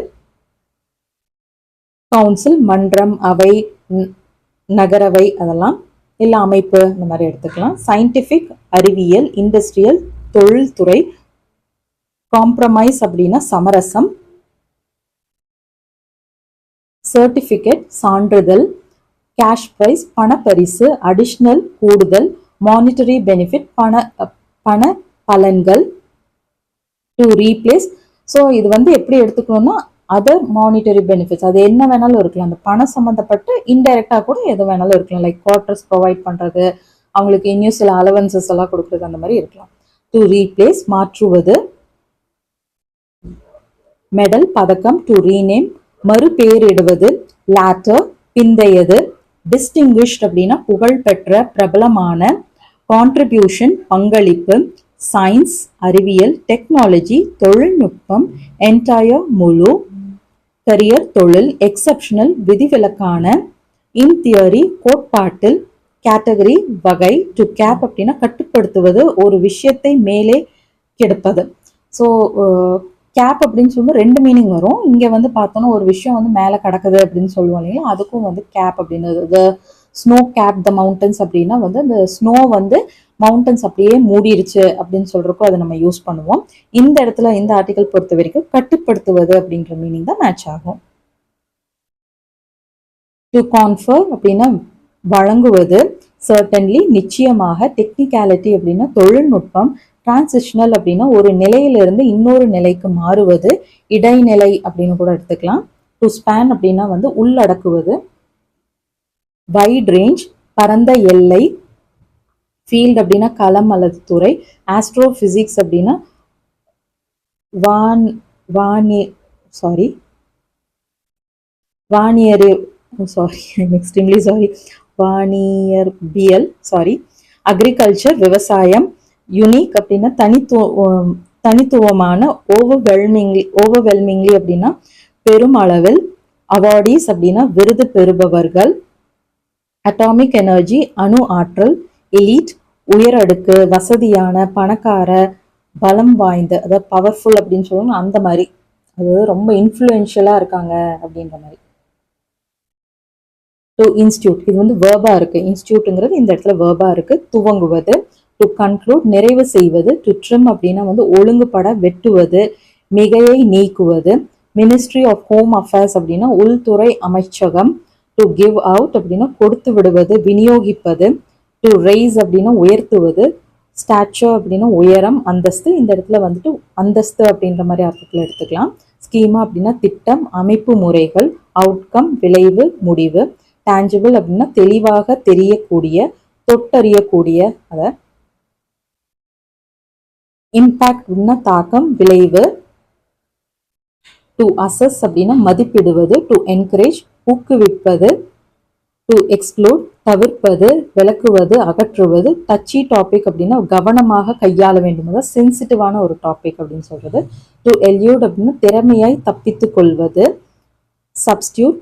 கவுன்சில் மன்றம் அவை நகரவை அதெல்லாம் இல்லை அமைப்பு இந்த மாதிரி எடுத்துக்கலாம். சயின்டிஃபிக் அறிவியல். இண்டஸ்ட்ரியல் தொழில்துறை. காம்ப்ரமைஸ் அப்படின்னா சமரசம். சர்டிஃபிகேட் சான்றிதழ். கேஷ் பிரைஸ் பணப்பரிசு. அடிஷ்னல் கூடுதல். மானிட்டரி பெனிஃபிட் பண பலன்கள். To replace. ஸோ இது வந்து எப்படி எடுத்துக்கணும்னா அதர் மானிட்டரி பெனிஃபிட்ஸ், அது என்ன வேணாலும் இருக்கலாம். அந்த பணம் சம்மந்தப்பட்டு இன்டைரக்டாக கூட எது வேணாலும் இருக்கலாம். லைக் குவார்டர்ஸ் ப்ரொவைட் பண்ணுறது, அவங்களுக்கு இன்னும் சில அலவன்சஸ் எல்லாம் கொடுக்குறது, அந்த மாதிரி இருக்கலாம். டு ரீப்ளேஸ் மாற்றுவது. மெடல் பதக்கம். டு ரீநேம் மறுபெயரிடுவது. லேட்டர் பிந்தையது. டிஸ்டிங்விஷ்ட் அப்படின்னா புகழ்பெற்ற பிரபலமான. கான்ட்ரிபியூஷன் பங்களிப்பு. சயின்ஸ் அறிவியல். டெக்னாலஜி தொழில்நுட்பம். என்டையர் முழு. கரியர் தொழில். எக்ஸப்ஷனல் விதிவிலக்கான. இன் தியரி கோட்பாட்டில். கேட்டகரி வகை. டு கேப் அப்படின்னா கட்டுப்படுத்துவது, ஒரு விஷயத்தை மேலே கெடுப்பது. ஸோ கேப் அப்படின்னு சொல்லும்போது ரெண்டு மீனிங் வரும். இங்கே வந்து பார்த்தோன்னா ஒரு விஷயம் வந்து மேலே கிடக்குது அப்படின்னு சொல்லுவோம் இல்லைங்களா, அதுக்கும் வந்து கேப் அப்படின்றது. ஸ்னோ கேப் த மவுண்டன்ஸ் அப்படின்னா வந்து அந்த ஸ்னோ வந்து மவுண்டன்ஸ் அப்படியே மூடிருச்சு அப்படின்னு சொல்றப்போ அதை நம்ம யூஸ் பண்ணுவோம். இந்த இடத்துல இந்த ஆர்டிகல் பொறுத்த வரைக்கும் கட்டுப்படுத்துவது அப்படின்ற மீனிங் தான் மேட்ச் ஆகும். டு கான்ஃபர் அப்படின்னா வழங்குவது. சர்டன்லி நிச்சயமாக. டெக்னிக்காலிட்டி அப்படின்னா தொழில்நுட்பம். டிரான்சிஷனல் அப்படின்னா ஒரு நிலையிலிருந்து இன்னொரு நிலைக்கு மாறுவது. இடைநிலை அப்படின்னு கூட எடுத்துக்கலாம். டு ஸ்பேன் அப்படின்னா வந்து உள்ளடக்குவது. வைட் ரேஞ்ச் பரந்த எல்லை. ஃபீல்ட் அப்படின்னா களம் அல்லது துறை. ஆஸ்ட்ரோ பிசிக்ஸ் அப்படின்னா அக்ரிகல்ச்சர் விவசாயம். யுனிக் அப்படின்னா தனித்துவமான. ஓவர்வெல்மிங்லி அப்படின்னா பெருமளவில். அவார்டீஸ் அப்படின்னா விருது பெறுபவர்கள். அட்டாமிக் எனர்ஜி அணு ஆற்றல். எலீட் உயரடுக்கு. வசதியான. பணக்கார. பலம் வாய்ந்த, அதாவது பவர்ஃபுல் அப்படின்னு சொல்லுவாங்க அந்த மாதிரி, அதாவது ரொம்ப இன்ஃப்ளூயன்ஷியலா இருக்காங்க அப்படின்ற மாதிரி. டு இன்ஸ்டியூட் இது வந்து வேர்பா இருக்கு. இன்ஸ்டியூட்டுங்கிறது இந்த இடத்துல வேர்பா இருக்கு. துவங்குவது. டு கன்க்ளூட் நிறைவு செய்வது. டு ட்ரிம் அப்படின்னா வந்து ஒழுங்குபட வெட்டுவது, மிகையை நீக்குவது. மினிஸ்ட்ரி ஆஃப் ஹோம் அஃபேர்ஸ் அப்படின்னா உள்துறை அமைச்சகம். டு கிவ் அவுட் அப்படின்னா கொடுத்து விடுவது, விநியோகிப்பது. டு ரைஸ் அப்படின்னா உயர்த்துவது. ஸ்டாச்சர் அப்படின்னா உயரம், அந்தஸ்து. இந்த இடத்துல வந்துட்டு அந்தஸ்து அப்படின்ற மாதிரி அர்த்தத்தில் எடுத்துக்கலாம். ஸ்கீமா அப்படின்னா திட்டம், அமைப்பு முறைகள். அவுட்கம் விளைவு, முடிவு. டேஞ்சிபிள் அப்படின்னா தெளிவாக தெரியக்கூடிய, தொட்டறியக்கூடிய. அதை இம்பாக்ட் அப்படின்னா தாக்கம், விளைவு. டு அசஸ் அப்படின்னா மதிப்பிடுவது. டு என்கரேஜ் ஊக்குவிப்பது. டு எக்ஸ்க்ளூட் தவிர்ப்பது, விளக்குவது, அகற்றுவது. டச்சி டாபிக் அப்படின்னா கவனமாக கையாள வேண்டும், அதாவது சென்சிட்டிவான ஒரு டாபிக் அப்படின்னு சொல்றது. டு எல்யூட் அப்படின்னா திறமையாய் தப்பித்து கொள்வது. சப்ஸ்டியூட்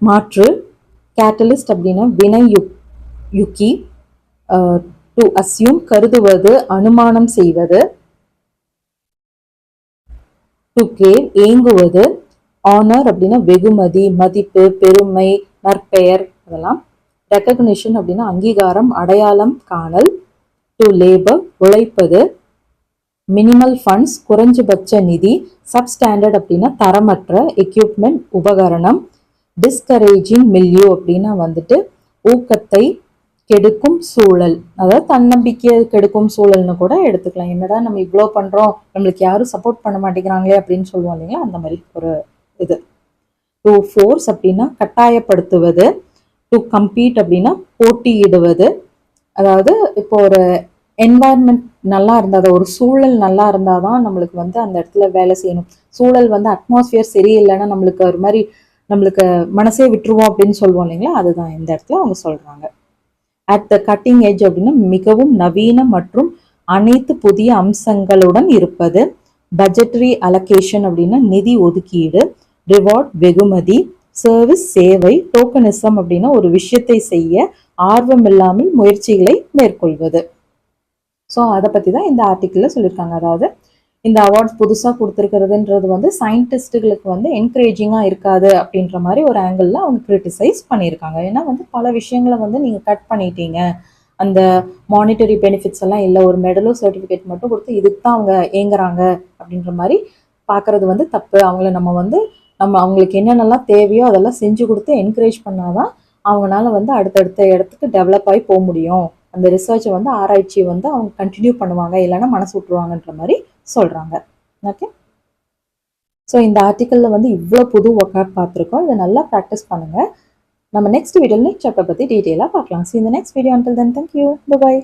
மாற்று. கேட்டலிஸ்ட் அப்படின்னா வினையுக்கி. டு அஸ்யூம் கருதுவது, அனுமானம் செய்வது. To care ஏங்குவது. ஆனர் அப்படின்னா வெகுமதி, மதிப்பு, பெருமை, நற்பெயர் அதெல்லாம். ரெக்கக்னிஷன் அப்படின்னா அங்கீகாரம், அடையாளம் காணல். டு லேபர் உழைப்பது. மினிமல் ஃபண்ட்ஸ் குறைஞ்சபட்ச நிதி. சப்ஸ்டாண்டர்ட் அப்படின்னா தரமற்ற எக்யூப்மெண்ட் உபகரணம். டிஸ்கரேஜிங் மில்யூ அப்படின்னா வந்துட்டு ஊக்கத்தை கெடுக்கும் சூழல், அதாவது தன்னம்பிக்கையை கெடுக்கும் சூழல்னு கூட எடுத்துக்கலாம். என்னடா நம்ம இவ்வளோ பண்றோம், நம்மளுக்கு யாரும் சப்போர்ட் பண்ண மாட்டேங்கிறாங்களே அப்படின்னு சொல்லுவோம் இல்லைங்களா, அந்த மாதிரி ஒரு இது. டு ஃபோர்ஸ் அப்படின்னா கட்டாயப்படுத்துவது, டு கம்பீட் அப்படின்னா போட்டியிடுவது. அதாவது இப்போ ஒரு என்வாயர்மெண்ட் நல்லா இருந்தால் ஒரு சூழல் நல்லா இருந்தால் தான் நம்மளுக்கு வந்து அந்த இடத்துல வேலை செய்யணும். சூழல் வந்து அட்மாஸ்பியர் சரியில்லைன்னா நம்மளுக்கு ஒரு மாதிரி நம்மளுக்கு மனசே விட்டுருவோம் அப்படின்னு சொல்லுவோம் இல்லைங்களா, அதுதான் இந்த இடத்துல அவங்க சொல்றாங்க. அட் த கட்டிங் எட்ஜ் அப்படின்னா மிகவும் நவீன மற்றும் அனைத்து புதிய அம்சங்களுடன் இருப்பது. பட்ஜெட்டரி அலோகேஷன் அப்படின்னா நிதி ஒதுக்கீடு. ரிவார்ட் வெகுமதி. சர்வீஸ் சேவை. டோக்கனிசம் அப்படின்னா ஒரு விஷயத்தை செய்ய ஆர்வம் இல்லாமல் முயற்சிகளை மேற்கொள்வது. ஸோ அதை பற்றி தான் இந்த ஆர்டிக்கிளில் சொல்லியிருக்காங்க. அதாவது இந்த அவார்ட்ஸ் புதுசாக கொடுத்துருக்கிறதுன்றது வந்து சயின்டிஸ்ட்டுகளுக்கு வந்து என்கரேஜிங்காக இருக்காது அப்படின்ற மாதிரி ஒரு ஆங்கிளில் அவங்க கிரிட்டிசைஸ் பண்ணியிருக்காங்க. ஏன்னா வந்து பல விஷயங்களை வந்து நீங்கள் கட் பண்ணிட்டீங்க, அந்த மானிட்டரி பெனிஃபிட்ஸ் எல்லாம் இல்லை, ஒரு மெடலோ சர்டிஃபிகேட் மட்டும் கொடுத்து இதுக்கு தான் அவங்க ஏங்குறாங்க அப்படின்ற மாதிரி பார்க்குறது வந்து தப்பு. அவங்கள நம்ம அவங்களுக்கு என்னென்னலாம் தேவையோ அதெல்லாம் செஞ்சு கொடுத்து என்கரேஜ் பண்ணாதான் அவங்களால வந்து அடுத்தடுத்த இடத்துக்கு டெவலப் ஆகி போக முடியும். அந்த ரிசர்ச்சை வந்து ஆராய்ச்சியை வந்து அவங்க கண்டினியூ பண்ணுவாங்க, இல்லைன்னா மனசு விட்டுருவாங்கன்ற மாதிரி சொல்கிறாங்க. ஓகே, ஸோ இந்த ஆர்டிக்கலில் வந்து இவ்வளோ புது ஒர்க் பார்த்துருக்கோம். இதை நல்லா ப்ராக்டிஸ் பண்ணுங்கள். நம்ம நெக்ஸ்ட் வீடியோவில் நெக்ஸ்ட் சாப்டர் பற்றி டீட்டெயிலாக பார்க்கலாம். See you in the next video. Until then, thank you. Bye bye.